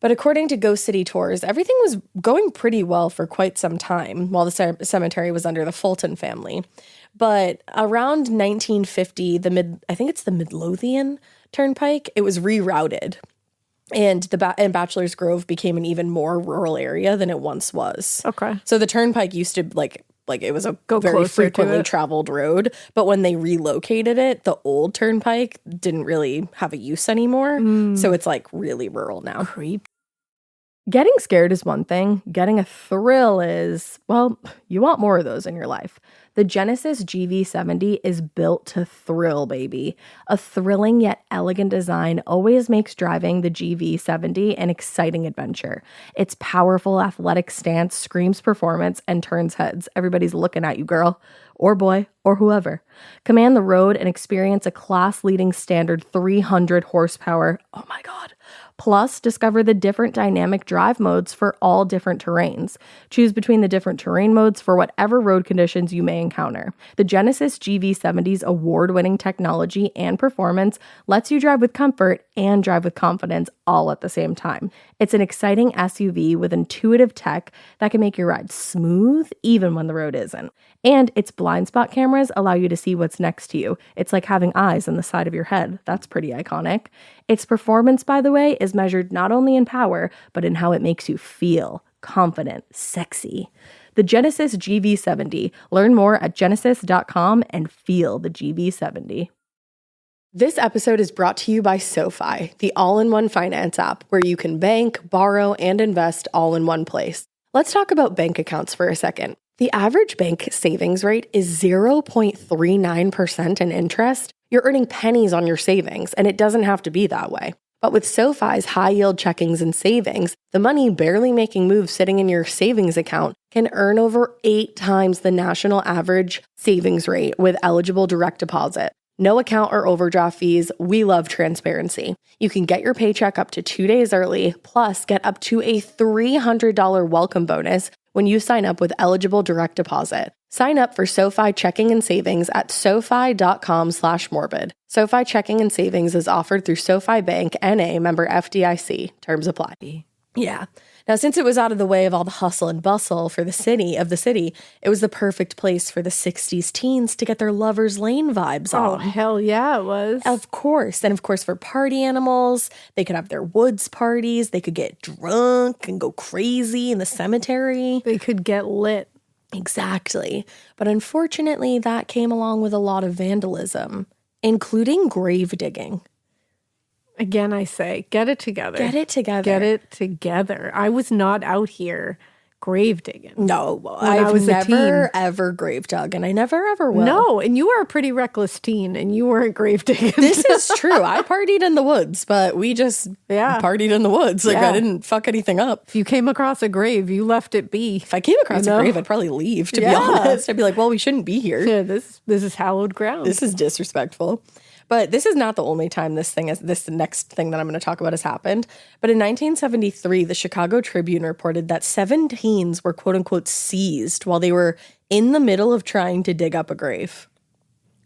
But according to Ghost City Tours, everything was going pretty well for quite some time while the cemetery was under the Fulton family. But around 1950, I think it's the Midlothian Turnpike, it was rerouted. And and Bachelor's Grove became an even more rural area than it once was. Okay. So the Turnpike used to like it was a Go very closer to frequently it. traveled road. But when they relocated it, the old Turnpike didn't really have a use anymore. So it's like really rural now. Creep. Getting scared is one thing. Getting a thrill is, well, you want more of those in your life. The Genesis GV70 is built to thrill, baby. A thrilling yet elegant design always makes driving the GV70 an exciting adventure. Its powerful athletic stance screams performance and turns heads. Everybody's looking at you, girl, or boy, or whoever. Command the road and experience a class-leading standard 300 horsepower. Oh my God. Plus, discover the different dynamic drive modes for all different terrains. Choose between the different terrain modes for whatever road conditions you may encounter. The Genesis GV70's award-winning technology and performance lets you drive with comfort and drive with confidence all at the same time. It's an exciting SUV with intuitive tech that can make your ride smooth even when the road isn't. And its blind spot cameras allow you to see what's next to you. It's like having eyes on the side of your head. That's pretty iconic. Its performance, by the way, is measured not only in power, but in how it makes you feel confident, sexy. The Genesis GV70. Learn more at genesis.com and feel the GV70. This episode is brought to you by SoFi, the all-in-one finance app where you can bank, borrow, and invest all in one place. Let's talk about bank accounts for a second. The average bank savings rate is 0.39% in interest. You're earning pennies on your savings, and it doesn't have to be that way. But with SoFi's high-yield checkings and savings, the money barely making moves sitting in your savings account can earn over 8 times the national average savings rate with eligible direct deposit. No account or overdraft fees. We love transparency. You can get your paycheck up to 2 days early, plus get up to a $300 welcome bonus when you sign up with eligible direct deposit. Sign up for SoFi checking and savings at SoFi.com/morbid. SoFi checking and savings is offered through SoFi Bank, N.A., member FDIC. Terms apply. Yeah. Now, since it was out of the way of all the hustle and bustle for the city, it was the perfect place for the 60s teens to get their Lover's Lane vibes Oh, on. hell yeah, it was. Of course. And of course, for party animals, they could have their woods parties. They could get drunk and go crazy in the cemetery. They could get lit. Exactly. But unfortunately, that came along with a lot of vandalism, including grave digging. Again, I say, get it together. Get it together. Get it together. I was not out here grave digging. No, I I've was a never, teen. ever grave dug, and I never, ever will. No, and you were a pretty reckless teen, and you weren't grave digging. This is true. I partied in the woods, but we just partied in the woods. Like, I didn't fuck anything up. If you came across a grave, you left it be. If I came across a grave, I'd probably leave, to be honest. I'd be like, well, we shouldn't be here. Yeah, this is hallowed ground. This is disrespectful. But this is not the only time this next thing that I'm going to talk about has happened. But in 1973, the Chicago Tribune reported that 7 teens were quote unquote seized while they were in the middle of trying to dig up a grave.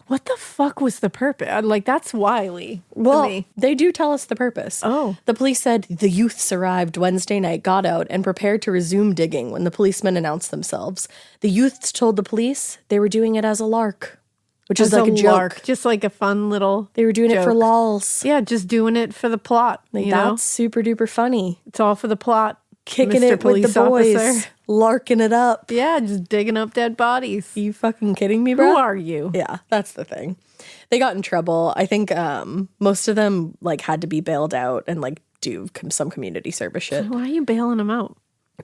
What the fuck was the purpose? Like, that's wily. Well, they do tell us the purpose. Oh. The police said the youths arrived Wednesday night, got out, and prepared to resume digging when the policemen announced themselves. The youths told the police they were doing it as a lark. Which is like a joke. Lark, just like a fun little They were doing joke. it for lols. Yeah, just doing it for the plot. Like, you know? that's super duper funny. It's all for the plot. Kicking Mr. it Police with the boys. Officer. Larking it up. Yeah, just digging up dead bodies. Are you fucking kidding me, bro? Who are you? Yeah, that's the thing. They got in trouble. I think most of them like had to be bailed out and like do some community service shit. Why are you bailing them out?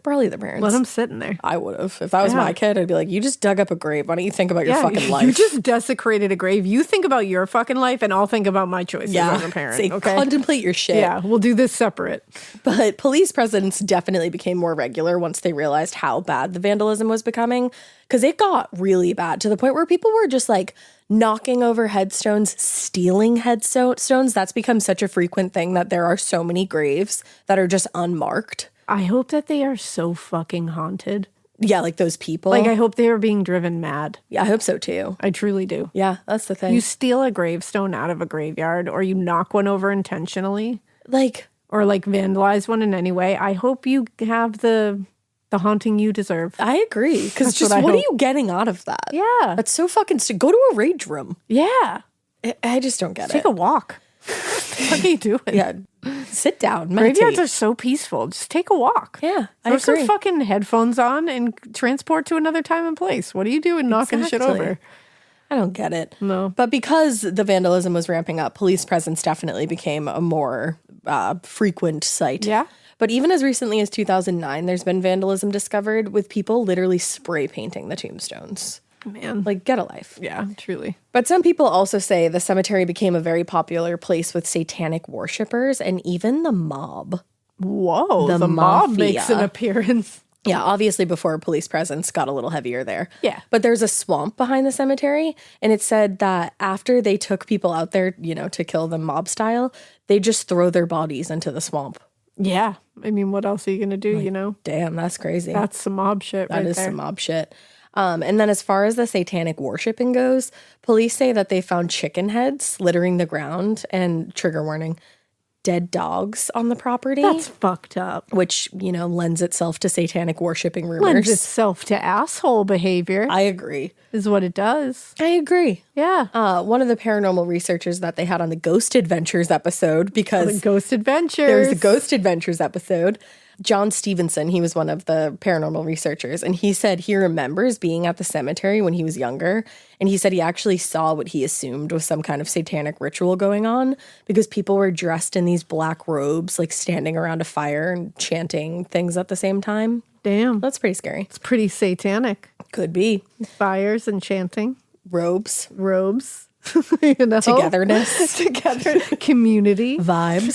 Probably the parents. Let them sit in there. I would have. If that was my kid, I'd be like, you just dug up a grave. Why don't you think about your fucking life? You just desecrated a grave. You think about your fucking life, and I'll think about my choices as a parent. Say, okay? Contemplate your shit. Yeah, we'll do this separate. But police presence definitely became more regular once they realized how bad the vandalism was becoming, because it got really bad to the point where people were just like knocking over headstones, stealing headstones. That's become such a frequent thing that there are so many graves that are just unmarked. I hope that they are so fucking haunted. Yeah, like those people. Like, I hope they are being driven mad. Yeah, I hope so too. I truly do. Yeah, that's the thing. You steal a gravestone out of a graveyard, or you knock one over intentionally, like, or like vandalize one in any way. I hope you have the haunting you deserve. I agree. Because That's just what I what are hope. you getting out of that? Yeah. That's so fucking go to a rage room. Yeah. I just don't get Take it. a walk. What are you doing? Yeah. Sit down. Meditate. Graveyards are so peaceful. Just take a walk. Yeah, I Throw some agree. fucking headphones on and transport to another time and place. What are you doing knocking shit Exactly. over? I don't get it. No. But because the vandalism was ramping up, police presence definitely became a more frequent sight. Yeah. But even as recently as 2009, there's been vandalism discovered with people literally spray painting the tombstones. Man. Like, get a life. Yeah, truly. But some people also say the cemetery became a very popular place with satanic worshippers and even the mob. Whoa. The The mob mafia. makes an appearance. Yeah, obviously before police presence got a little heavier there. Yeah. But there's a swamp behind the cemetery, and it said that after they took people out there, to kill them mob style, they just throw their bodies into the swamp. Yeah. I mean, what else are you going to do, Damn, that's crazy. That's some mob shit That right is there. some mob shit. And then as far as the satanic worshiping goes, police say that they found chicken heads littering the ground and, trigger warning, dead dogs on the property. That's fucked up. which, lends itself to satanic worshiping rumors. Lends itself to asshole behavior, I agree. is what it does. I agree. Yeah. One of the paranormal researchers that they had on the Ghost Adventures episode, because The Ghost Adventures. there was a Ghost Adventures episode, John Stevenson, he was one of the paranormal researchers, and he said he remembers being at the cemetery when he was younger, and he said he actually saw what he assumed was some kind of satanic ritual going on because people were dressed in these black robes, like standing around a fire and chanting things at the same time. Damn. That's pretty scary. It's pretty satanic. Could be. Fires and chanting. Robes, Robes. togetherness, Together. Community. vibes.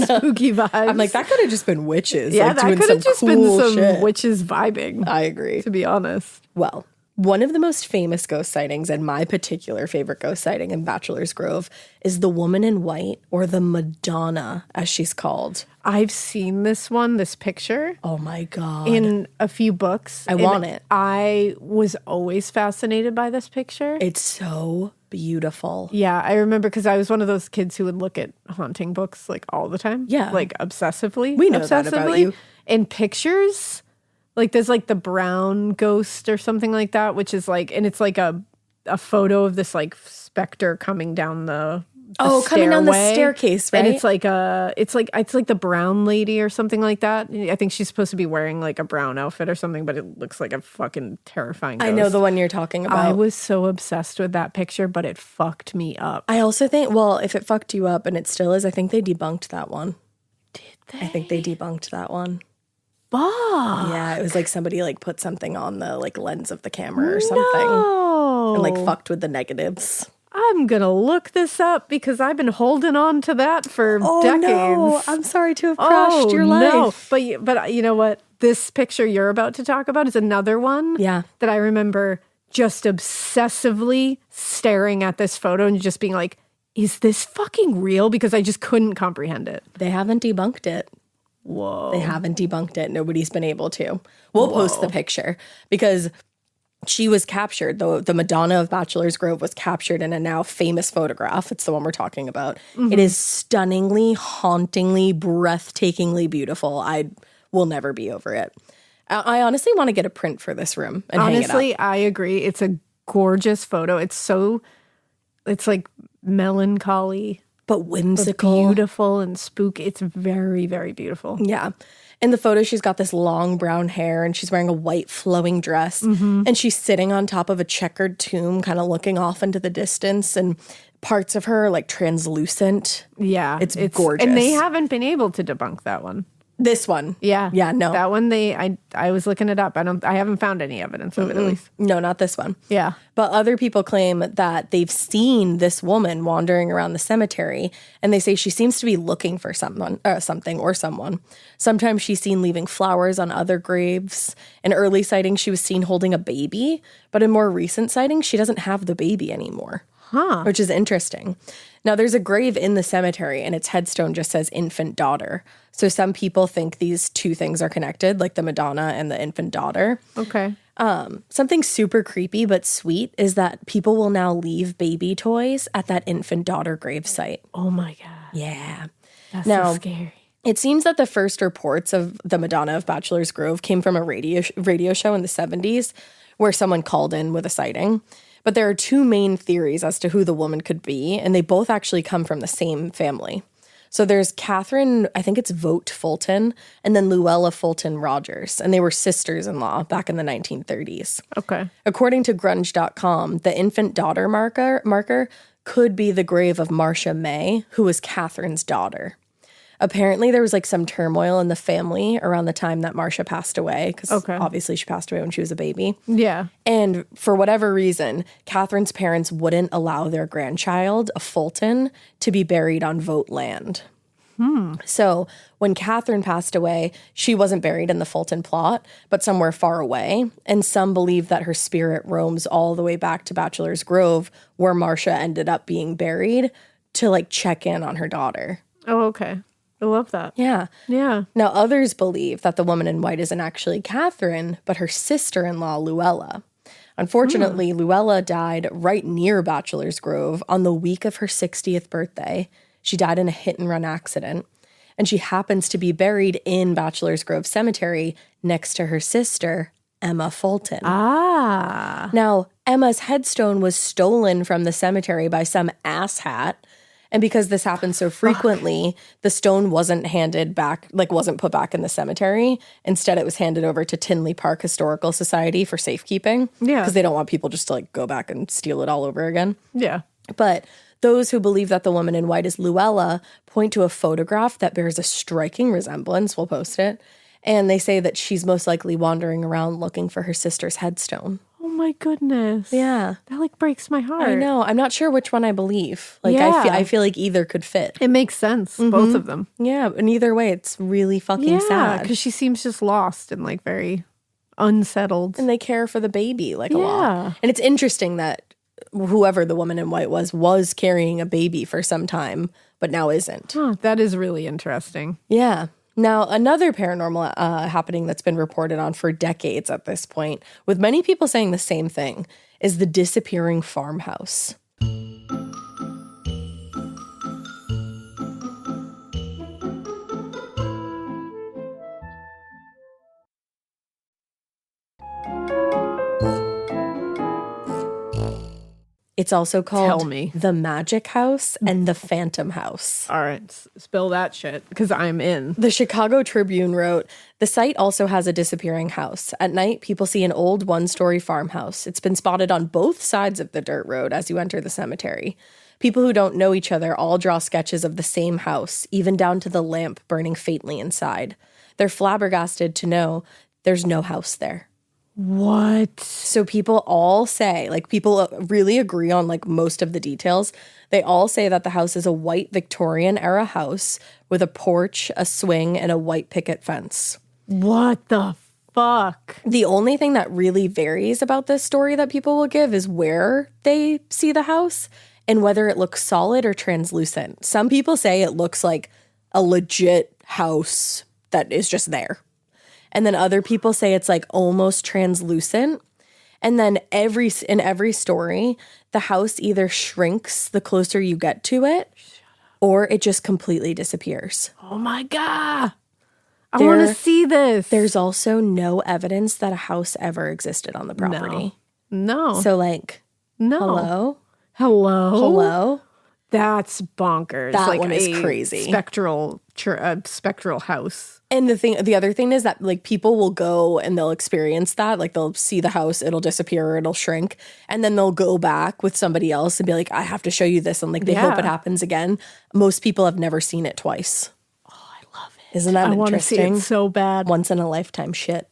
Spooky vibes. I'm like, that could have just been witches. yeah, like, that doing could have some just been cool some shit. witches vibing, I agree. to be honest. Well, one of the most famous ghost sightings, and my particular favorite ghost sighting in Bachelor's Grove, is the woman in white, or the Madonna, as she's called. I've seen this picture Oh my God. in a few books. I want it. I was always fascinated by this picture. It's so beautiful. Yeah, I remember because I was one of those kids who would look at haunting books like all the time. Yeah. Like obsessively. We know that about you. And pictures, like there's like the brown ghost or something like that, which is like, and it's like a photo of this like specter coming down the coming down the stairway. staircase, right? And it's like the brown lady or something like that. I think she's supposed to be wearing like a brown outfit or something, but it looks like a fucking terrifying ghost. I know the one you're talking about. I was so obsessed with that picture, but it fucked me up. I also think, well, if it fucked you up, and it still is, I think they debunked that one. Did they? I think they debunked that one. Fuck. Yeah, it was like somebody like put something on the like lens of the camera or something. No. And like fucked with the negatives. I'm gonna look this up because I've been holding on to that for decades. No, I'm sorry to have crushed your life. No. But you know what? This picture you're about to talk about is another one. Yeah. That I remember just obsessively staring at this photo and just being like, is this fucking real? Because I just couldn't comprehend it. They haven't debunked it. Whoa. They haven't debunked it. Nobody's been able to. We'll post the picture because she was captured. The Madonna of Bachelor's Grove was captured in a now famous photograph. It's the one we're talking about. It is stunningly, hauntingly, breathtakingly beautiful. I will never be over it. I honestly want to get a print for this room and hang it up. Honestly, I agree. It's a gorgeous photo. It's like melancholy, but whimsical, beautiful, and spooky. It's very, very beautiful. Yeah. In the photo, she's got this long brown hair and she's wearing a white flowing dress. And she's sitting on top of a checkered tomb, kind of looking off into the distance. And parts of her are like translucent. Yeah. It's gorgeous. And they haven't been able to debunk that one. This one. Yeah. Yeah, no. That one, I was looking it up. I haven't found any evidence of it, at least. No, not this one. Yeah. But other people claim that they've seen this woman wandering around the cemetery, and they say she seems to be looking for something or someone. Sometimes she's seen leaving flowers on other graves. In early sightings, she was seen holding a baby, but in more recent sightings, she doesn't have the baby anymore. Which is interesting. Now, there's a grave in the cemetery, and its headstone just says infant daughter. So some people think these two things are connected, like the Madonna and the infant daughter. Okay. Something super creepy but sweet is that people will now leave baby toys at that infant daughter gravesite. Oh my God. Yeah. That's Now, so scary. It seems that the first reports of the Madonna of Bachelor's Grove came from a radio show in the 70s where someone called in with a sighting. But there are two main theories as to who the woman could be, and they both actually come from the same family. So there's Catherine, I think it's Vogt Fulton, and then Luella Fulton Rogers, and they were sisters-in-law back in the 1930s. Okay. According to grunge.com, the infant daughter marker could be the grave of Marcia May, who was Catherine's daughter. Apparently, there was like some turmoil in the family around the time that Marcia passed away, because obviously she passed away when she was a baby. Yeah. And for whatever reason, Catherine's parents wouldn't allow their grandchild, a Fulton, to be buried on Vogt land. So when Catherine passed away, she wasn't buried in the Fulton plot, but somewhere far away. And some believe that her spirit roams all the way back to Bachelor's Grove, where Marcia ended up being buried, to like check in on her daughter. Oh, okay. I love that. Yeah. Yeah. Now, others believe that the woman in white isn't actually Catherine, but her sister-in-law, Luella. Unfortunately, Luella died right near Bachelor's Grove on the week of her 60th birthday. She died in a hit-and-run accident, and she happens to be buried in Bachelor's Grove Cemetery next to her sister, Emma Fulton. Ah. Now, Emma's headstone was stolen from the cemetery by some asshat. And because this happens so frequently, the stone wasn't handed back, like wasn't put back in the cemetery. Instead, it was handed over to Tinley Park Historical Society for safekeeping. Yeah. Because they don't want people just to like go back and steal it all over again. Yeah. But those who believe that the woman in white is Luella point to a photograph that bears a striking resemblance. We'll post it. And they say that she's most likely wandering around looking for her sister's headstone. Oh my goodness. Yeah. That like breaks my heart. I know. I'm not sure which one I believe. Like I feel like either could fit. It makes sense. Both of them. Yeah. And either way, it's really fucking sad. Because she seems just lost and like very unsettled. And they care for the baby like a lot. And it's interesting that whoever the woman in white was carrying a baby for some time, but now isn't. Huh, that is really interesting. Yeah. Now, another paranormal happening that's been reported on for decades at this point, with many people saying the same thing, is the disappearing farmhouse. It's also called Tell me. the Magic House and the Phantom House. All right, spill that shit, because I'm in. The Chicago Tribune wrote, the site also has a disappearing house. At night, people see an old one-story farmhouse. It's been spotted on both sides of the dirt road as you enter the cemetery. People who don't know each other all draw sketches of the same house, even down to the lamp burning faintly inside. They're flabbergasted to know there's no house there. What? So people all say, like, people really agree on, like, most of the details. They all say that the house is a white Victorian era house with a porch, a swing, and a white picket fence. What the fuck? The only thing that really varies about this story that people will give is where they see the house and whether it looks solid or translucent. Some people say it looks like a legit house that is just there. And then other people say it's like almost translucent. And then in every story, the house either shrinks the closer you get to it, or it just completely disappears. Oh my God. I want to see this. There's also no evidence that a house ever existed on the property. No. So like, no. Hello? That's bonkers. That like one is crazy. Spectral house. And the other thing is that like people will go and they'll experience that. Like they'll see the house, it'll disappear, or it'll shrink. And then they'll go back with somebody else and be like, I have to show you this. And like they hope it happens again. Most people have never seen it twice. Oh, I love it. Isn't that interesting? I want to see it so bad. Once in a lifetime shit.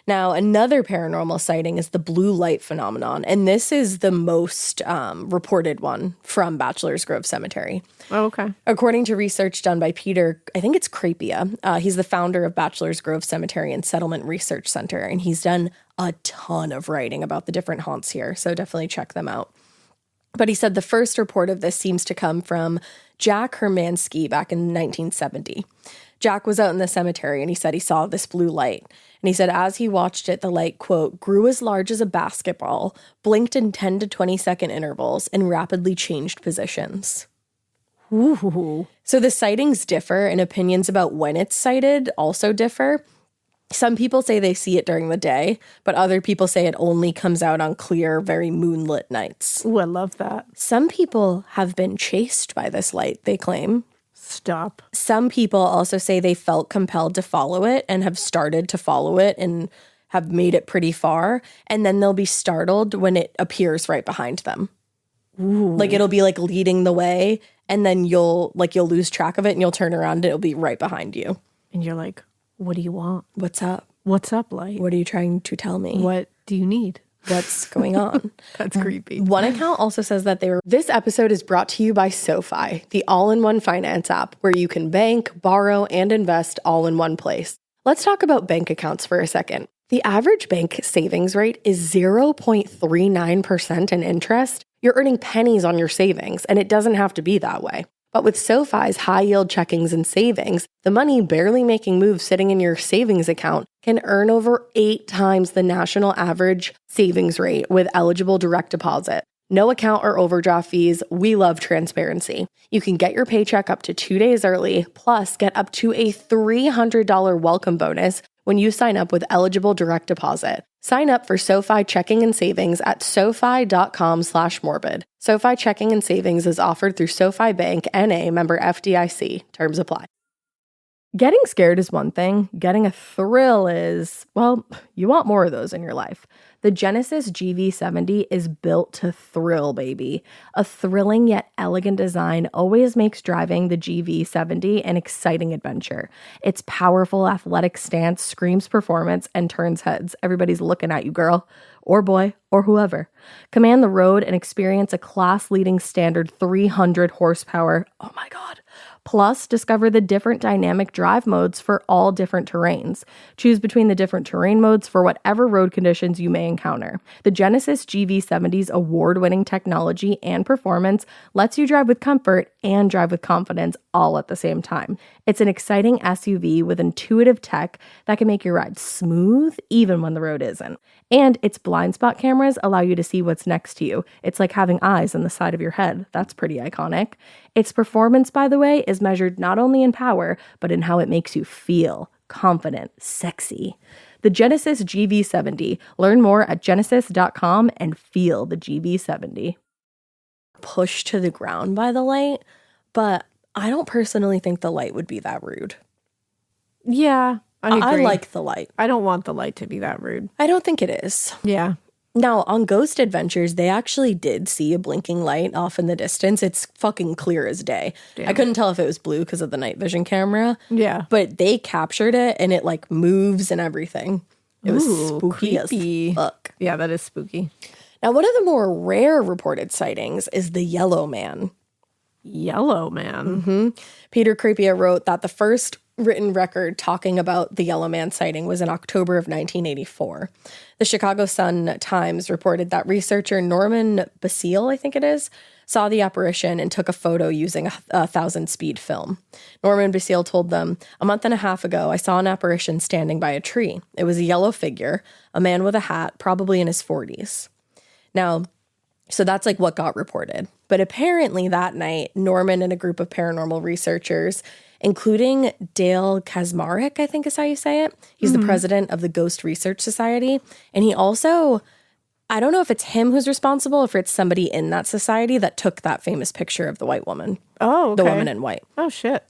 Now, another paranormal sighting is the blue light phenomenon, and this is the most reported one from Bachelor's Grove Cemetery. Oh, okay. According to research done by Peter, I think it's Crapia, he's the founder of Bachelor's Grove Cemetery and Settlement Research Center, and he's done a ton of writing about the different haunts here, so definitely check them out. But he said the first report of this seems to come from Jack Hermansky back in 1970. Jack was out in the cemetery and he said he saw this blue light. And he said as he watched it, the light, quote, grew as large as a basketball, blinked in 10 to 20 second intervals, and rapidly changed positions. Ooh. So the sightings differ and opinions about when it's sighted also differ. Some people say they see it during the day, but other people say it only comes out on clear, very moonlit nights. Ooh, I love that. Some people have been chased by this light, they claim. Stop. Some people also say they felt compelled to follow it and have started to follow it and have made it pretty far. And then they'll be startled when it appears right behind them. Ooh. Like it'll be like leading the way and then you'll lose track of it and you'll turn around and it'll be right behind you. And you're like, what do you want? What's up? What's up, light? What are you trying to tell me? What do you need? What's going on? That's creepy. One account also says that This episode is brought to you by SoFi, the all-in-one finance app where you can bank, borrow, and invest all in one place. Let's talk about bank accounts for a second. The average bank savings rate is 0.39% in interest. You're earning pennies on your savings, and it doesn't have to be that way. But with SoFi's high-yield checkings and savings, the money barely making moves sitting in your savings account can earn over 8 times the national average savings rate with eligible direct deposit. No account or overdraft fees. We love transparency. You can get your paycheck up to 2 days early, plus get up to a $300 welcome bonus when you sign up with eligible direct deposit. Sign up for SoFi checking and savings at SoFi.com/morbid. SoFi checking and savings is offered through SoFi Bank, N.A., member FDIC. Terms apply. Getting scared is one thing. Getting a thrill is, well, you want more of those in your life. The Genesis GV70 is built to thrill, baby. A thrilling yet elegant design always makes driving the GV70 an exciting adventure. Its powerful athletic stance screams performance and turns heads. Everybody's looking at you, girl, or boy, or whoever. Command the road and experience a class-leading standard 300 horsepower. Oh my God. Plus, discover the different dynamic drive modes for all different terrains. Choose between the different terrain modes for whatever road conditions you may encounter. The Genesis GV70's award-winning technology and performance lets you drive with comfort and drive with confidence all at the same time. It's an exciting SUV with intuitive tech that can make your ride smooth even when the road isn't. And its blind spot cameras allow you to see what's next to you. It's like having eyes on the side of your head. That's pretty iconic. Its performance, by the way, is measured not only in power, but in how it makes you feel confident, sexy. The Genesis GV70. Learn more at genesis.com and feel the GV70. pushed to the ground by the light, but I don't personally think the light would be that rude. Yeah, I agree. I like the light. I don't want the light to be that rude. I don't think it is. Yeah. Now, on Ghost Adventures, they actually did see a blinking light off in the distance. It's fucking clear as day. Damn. I couldn't tell if it was blue because of the night vision camera. Yeah. But they captured it, and it, like, moves and everything. It was spooky creepy. as fuck. Yeah, that is spooky. Now, one of the more rare reported sightings is the Yellow Man. Yellow Man? Mm-hmm. Peter Crepia wrote that the first written record talking about the Yellow Man sighting was in October of 1984. The Chicago Sun-Times reported that researcher Norman Basile, I think it is, saw the apparition and took a photo using a 1,000-speed film. Norman Basile told them, "A month and a half ago, I saw an apparition standing by a tree. It was a yellow figure, a man with a hat, probably in his 40s. Now, so that's like what got reported. But apparently that night, Norman and a group of paranormal researchers, including Dale Kaczmarek, I think is how you say it. He's the president of the Ghost Research Society. And he also, I don't know if it's him who's responsible or if it's somebody in that society that took that famous picture of the white woman. Oh, okay. The woman in white. Oh, shit.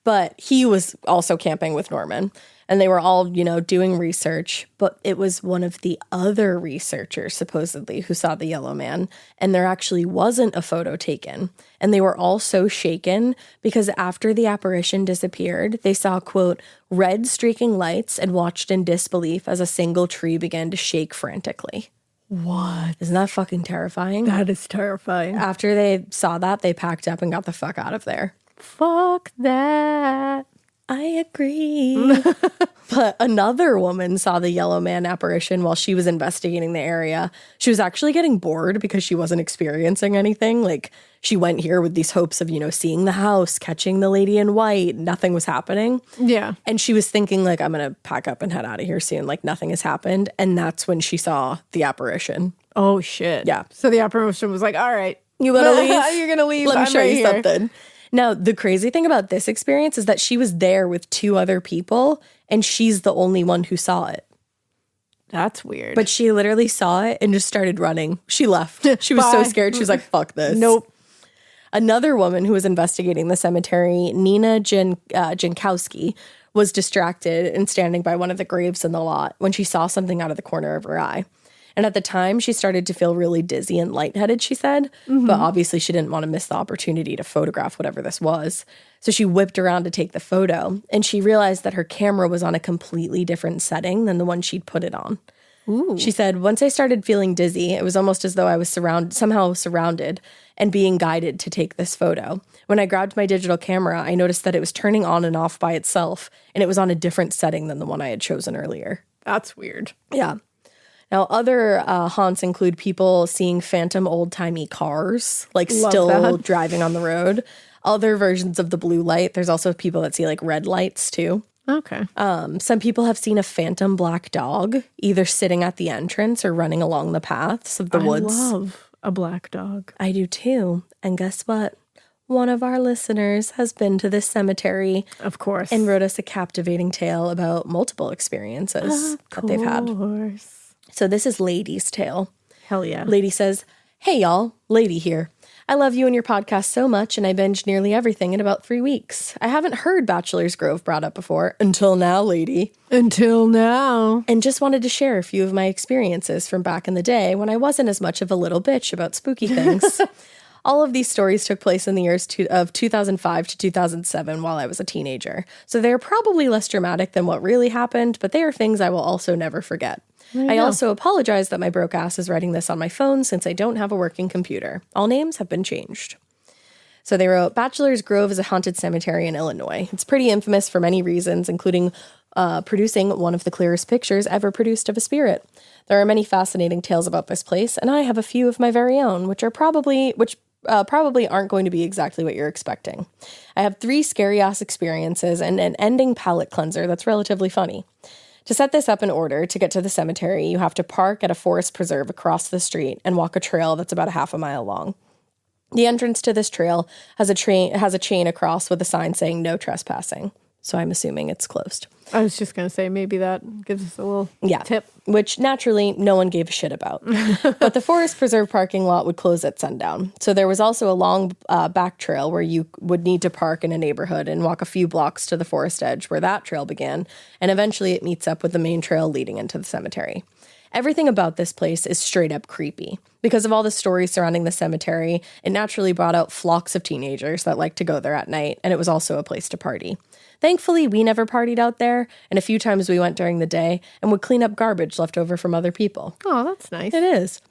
But he was also camping with Norman. And they were all, doing research. But it was one of the other researchers, supposedly, who saw the Yellow Man. And there actually wasn't a photo taken. And they were all so shaken because after the apparition disappeared, they saw, quote, red streaking lights and watched in disbelief as a single tree began to shake frantically. What? Isn't that fucking terrifying? That is terrifying. After they saw that, they packed up and got the fuck out of there. Fuck that. I agree. But another woman saw the Yellow Man apparition while she was investigating the area. She was actually getting bored because she wasn't experiencing anything. Like, she went here with these hopes of, seeing the house, catching the lady in white. Nothing was happening. Yeah. And she was thinking, like, I'm going to pack up and head out of here soon. Like, nothing has happened. And that's when she saw the apparition. Oh, shit. Yeah. So the apparition was like, all right. You want to leave? You're going to leave. Let me I'm show right you here. something. Now, the crazy thing about this experience is that she was there with 2 other people, and she's the only one who saw it. That's weird. But she literally saw it and just started running. She left. She was so scared. She was like, fuck this. Nope. Another woman who was investigating the cemetery, Nina Jankowski, was distracted and standing by one of the graves in the lot when she saw something out of the corner of her eye. And at the time, she started to feel really dizzy and lightheaded, she said. Mm-hmm. But obviously, she didn't want to miss the opportunity to photograph whatever this was. So she whipped around to take the photo. And she realized that her camera was on a completely different setting than the one she'd put it on. Ooh. She said, once I started feeling dizzy, it was almost as though I was somehow surrounded and being guided to take this photo. When I grabbed my digital camera, I noticed that it was turning on and off by itself. And it was on a different setting than the one I had chosen earlier. That's weird. Yeah. Now, other haunts include people seeing phantom old-timey cars, like still driving on the road. Other versions of the blue light. There's also people that see like red lights too. Okay. Some people have seen a phantom black dog, either sitting at the entrance or running along the paths of the woods. I love a black dog. I do too. And guess what? One of our listeners has been to this cemetery. Of course. And wrote us a captivating tale about multiple experiences that they've had. Of course. So this is Lady's tale. Hell yeah. Lady says, "Hey y'all, Lady here. I love you and your podcast so much, and I binged nearly everything in about 3 weeks. I haven't heard Bachelor's Grove brought up before, until now, Lady. Until now. And just wanted to share a few of my experiences from back in the day when I wasn't as much of a little bitch about spooky things. All of these stories took place in the years of 2005 to 2007 while I was a teenager. So they're probably less dramatic than what really happened, but they are things I will also never forget. I also apologize that my broke ass is writing this on my phone since I don't have a working computer. All names have been changed." So they wrote, Bachelor's Grove is a haunted cemetery in Illinois. It's pretty infamous for many reasons, including producing one of the clearest pictures ever produced of a spirit. There are many fascinating tales about this place, and I have a few of my very own, which probably aren't going to be exactly what you're expecting. I have 3 scary-ass experiences and an ending palate cleanser that's relatively funny. To set this up in order, to get to the cemetery, you have to park at a forest preserve across the street and walk a trail that's about a half a mile long. The entrance to this trail has a chain across with a sign saying no trespassing. So I'm assuming it's closed. I was just going to say, maybe that gives us a little tip. Which naturally no one gave a shit about. But the Forest Preserve parking lot would close at sundown. So there was also a long back trail where you would need to park in a neighborhood and walk a few blocks to the forest edge where that trail began. And eventually it meets up with the main trail leading into the cemetery. Everything about this place is straight up creepy. Because of all the stories surrounding the cemetery, it naturally brought out flocks of teenagers that like to go there at night, and it was also a place to party. Thankfully, we never partied out there, and a few times we went during the day and would clean up garbage left over from other people. Oh, that's nice. It is.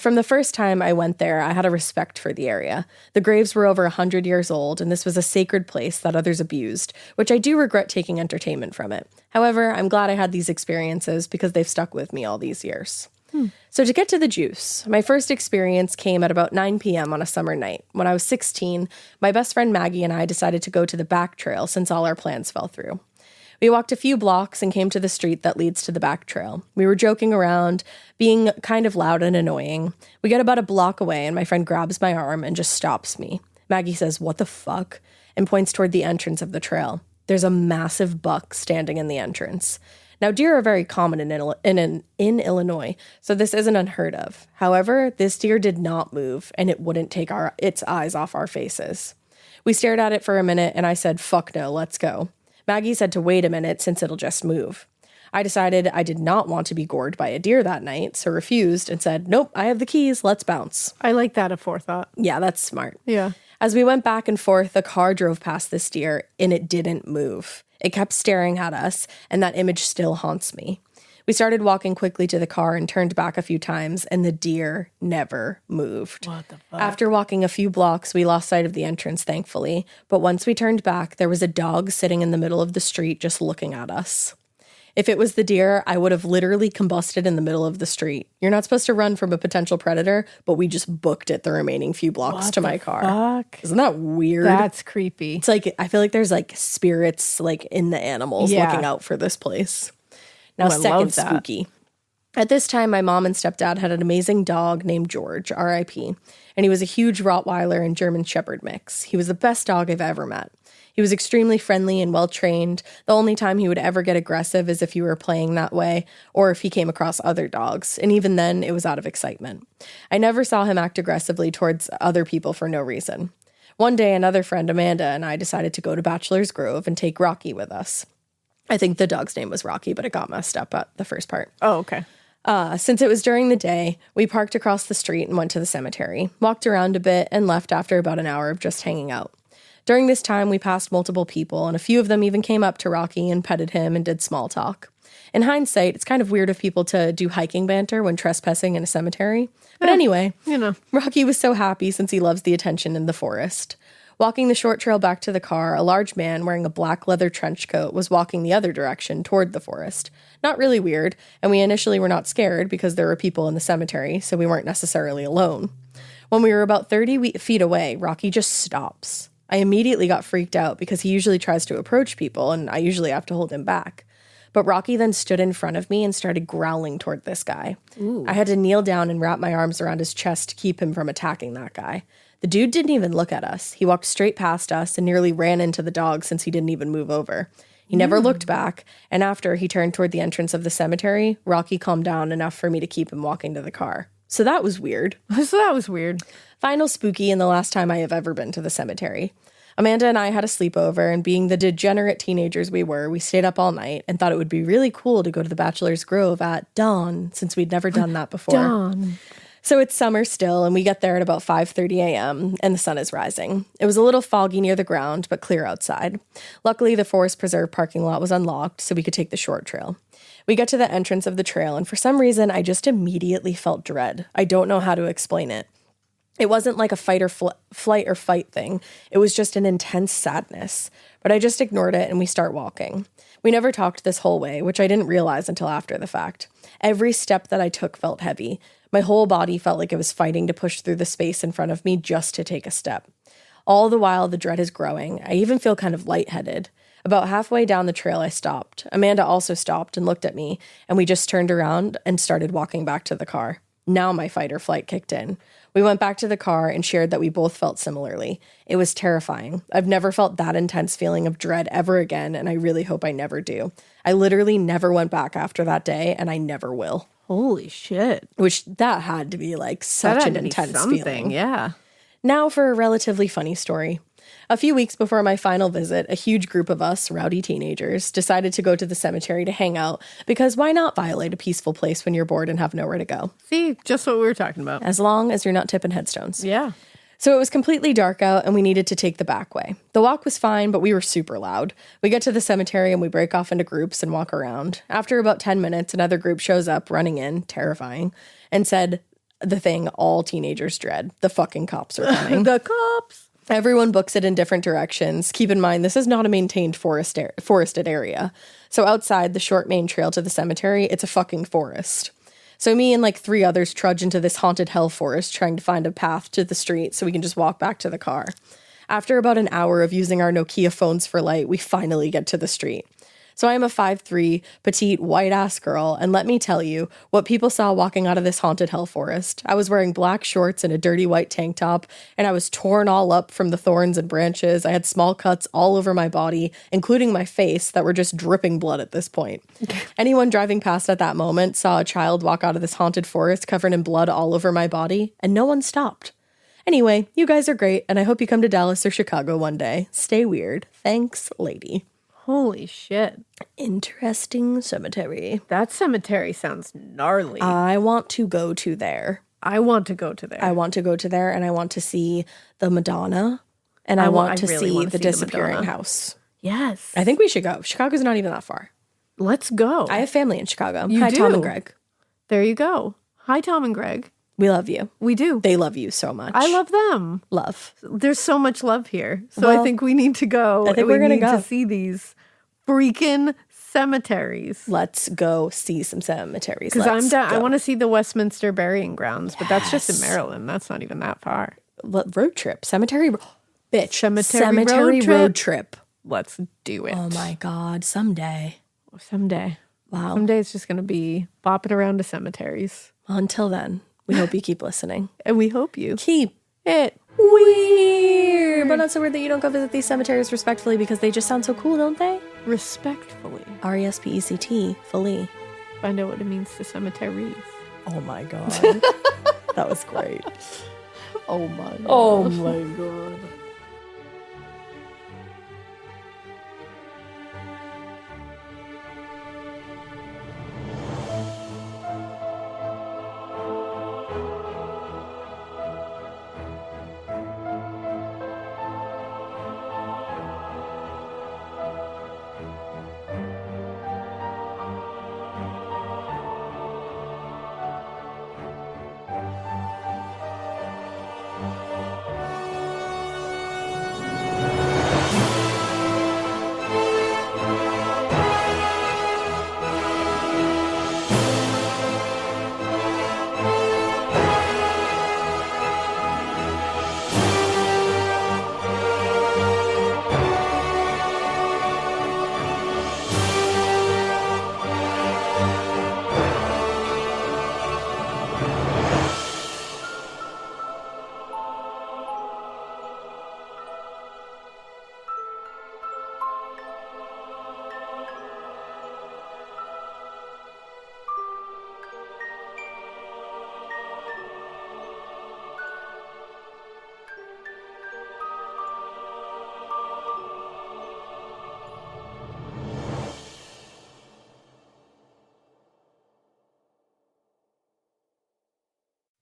From the first time I went there, I had a respect for the area. The graves were over 100 years old, and this was a sacred place that others abused, which I do regret taking entertainment from it. However, I'm glad I had these experiences because they've stuck with me all these years. So to get to the juice, my first experience came at about 9 p.m. on a summer night. When I was 16, my best friend Maggie and I decided to go to the back trail since all our plans fell through. We walked a few blocks and came to the street that leads to the back trail. We were joking around, being kind of loud and annoying. We get about a block away and my friend grabs my arm and just stops me. Maggie says, "What the fuck?" and points toward the entrance of the trail. There's a massive buck standing in the entrance. Now, deer are very common in Illinois, so this isn't unheard of. However, this deer did not move, and it wouldn't take its eyes off our faces. We stared at it for a minute, and I said, "Fuck no, let's go." Maggie said to wait a minute since it'll just move. I decided I did not want to be gored by a deer that night, so refused and said, "Nope, I have the keys, let's bounce." I like that aforethought. Yeah, that's smart. Yeah. As we went back and forth, a car drove past this deer, and it didn't move. It kept staring at us, and that image still haunts me. We started walking quickly to the car and turned back a few times, and the deer never moved. What the fuck? After walking a few blocks, we lost sight of the entrance, thankfully. But once we turned back, there was a dog sitting in the middle of the street just looking at us. If it was the deer, I would have literally combusted in the middle of the street. You're not supposed to run from a potential predator, but we just booked it the remaining few blocks to my car. Fuck? Isn't that weird? That's creepy. It's like, I feel like there's like spirits like in the animals looking out for this place. Now, second spooky. At this time, my mom and stepdad had an amazing dog named George, R.I.P., and he was a huge Rottweiler and German Shepherd mix. He was the best dog I've ever met. He was extremely friendly and well-trained. The only time he would ever get aggressive is if you were playing that way or if he came across other dogs, and even then, it was out of excitement. I never saw him act aggressively towards other people for no reason. One day, another friend, Amanda, and I decided to go to Bachelor's Grove and take Rocky with us. I think the dog's name was Rocky, but it got messed up at the first part. Oh, okay. Since it was during the day, we parked across the street and went to the cemetery, walked around a bit, and left after about an hour of just hanging out. During this time, we passed multiple people, and a few of them even came up to Rocky and petted him and did small talk. In hindsight, it's kind of weird of people to do hiking banter when trespassing in a cemetery. But anyway, Rocky was so happy since he loves the attention in the forest. Walking the short trail back to the car, a large man wearing a black leather trench coat was walking the other direction toward the forest. Not really weird, and we initially were not scared because there were people in the cemetery, so we weren't necessarily alone. When we were about 30 feet away, Rocky just stops. I immediately got freaked out because he usually tries to approach people, and I usually have to hold him back. But Rocky then stood in front of me and started growling toward this guy. Ooh. I had to kneel down and wrap my arms around his chest to keep him from attacking that guy. The dude didn't even look at us. He walked straight past us and nearly ran into the dog since he didn't even move over. He never looked back, and after he turned toward the entrance of the cemetery, Rocky calmed down enough for me to keep him walking to the car. So that was weird. Final spooky and the last time I have ever been to the cemetery. Amanda and I had a sleepover, and being the degenerate teenagers we were, we stayed up all night and thought it would be really cool to go to the Bachelor's Grove at dawn, since we'd never done that before. Dawn. So it's summer still, and we get there at about 5:30 a.m., and the sun is rising. It was a little foggy near the ground, but clear outside. Luckily, the Forest Preserve parking lot was unlocked, so we could take the short trail. We get to the entrance of the trail, and for some reason, I just immediately felt dread. I don't know how to explain it. It wasn't like a flight or fight thing. It was just an intense sadness. But I just ignored it, and we start walking. We never talked this whole way, which I didn't realize until after the fact. Every step that I took felt heavy. My whole body felt like it was fighting to push through the space in front of me just to take a step. All the while, the dread is growing. I even feel kind of lightheaded. About halfway down the trail, I stopped. Amanda also stopped and looked at me, and we just turned around and started walking back to the car. Now my fight or flight kicked in. We went back to the car and shared that we both felt similarly. It was terrifying. I've never felt that intense feeling of dread ever again, and I really hope I never do. I literally never went back after that day, and I never will. Holy shit. Which that had to be like such an intense feeling. Yeah. Now for a relatively funny story. A few weeks before my final visit, a huge group of us, rowdy teenagers, decided to go to the cemetery to hang out because why not violate a peaceful place when you're bored and have nowhere to go? See, just what we were talking about. As long as you're not tipping headstones. Yeah. So it was completely dark out and we needed to take the back way. The walk was fine, but we were super loud. We get to the cemetery and we break off into groups and walk around. After about 10 minutes, another group shows up running in, terrifying, and said the thing all teenagers dread. The fucking cops are coming. The cops. Everyone books it in different directions. Keep in mind, this is not a maintained forested area. So outside the short main trail to the cemetery, it's a fucking forest. So me and like 3 others trudge into this haunted hell forest trying to find a path to the street so we can just walk back to the car. After about an hour of using our Nokia phones for light, we finally get to the street. So I am a 5'3", petite, white-ass girl, and let me tell you what people saw walking out of this haunted hell forest. I was wearing black shorts and a dirty white tank top, and I was torn all up from the thorns and branches. I had small cuts all over my body, including my face, that were just dripping blood at this point. Anyone driving past at that moment saw a child walk out of this haunted forest covered in blood all over my body, and no one stopped. Anyway, you guys are great, and I hope you come to Dallas or Chicago one day. Stay weird. Thanks, lady. Holy shit. Interesting cemetery. That cemetery sounds gnarly. I want to go to there. I want to go to there. I want to go to there, and I want to see the Madonna, and I want to really see want to the see the disappearing Madonna. house. Yes. I think we should go. Chicago's not even that far. Let's go. I have family in Chicago. You Hi, do? Tom and Greg. There you go. Hi, Tom and Greg. We love you. We do. They love you so much. I love them. Love. There's so much love here. So Well, I think we need to go. I think we're gonna need go. to see these freaking cemeteries. Let's go see some cemeteries. Because I'm down. I go. want to see the Westminster burying grounds, but that's just in Maryland. That's not even that far. Road trip. Cemetery. Bitch. Cemetery road trip. Let's do it. Oh my God. Someday. Someday. Wow. Someday it's just going to be bopping around to cemeteries. Well, until then, we hope you keep listening. And we hope you Keep it weird. But not so weird that you don't go visit these cemeteries respectfully because they just sound so cool, don't they? respectfully. RESPECT, fully. Find out what it means to cemeteries. Oh my God. That was great. Oh my God. Oh my God.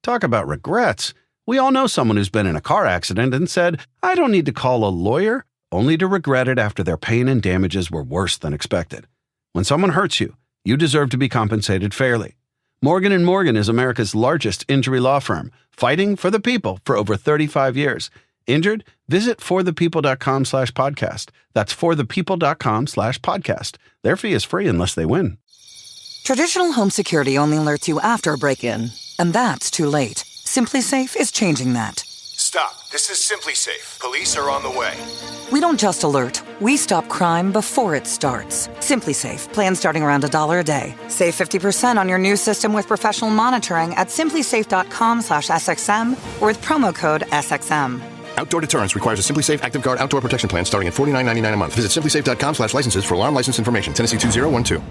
Talk about regrets. We all know someone who's been in a car accident and said, I don't need to call a lawyer, only to regret it after their pain and damages were worse than expected. When someone hurts you, you deserve to be compensated fairly. Morgan & Morgan is America's largest injury law firm, fighting for the people for over 35 years. Injured? Visit forthepeople.com/podcast. That's forthepeople.com/podcast. Their fee is free unless they win. Traditional home security only alerts you after a break-in, and that's too late. Simply Safe is changing that. Stop. This is Simply Safe. Police are on the way. We don't just alert. We stop crime before it starts. Simply Safe. Plan starting around $1 a day. Save 50% on your new system with professional monitoring at simplysafe.com/SXM or with promo code SXM. Outdoor deterrence requires a Simply Safe Active Guard outdoor protection plan starting at $49.99 a month. Visit simplysafe.com/licenses for alarm license information. Tennessee 2012.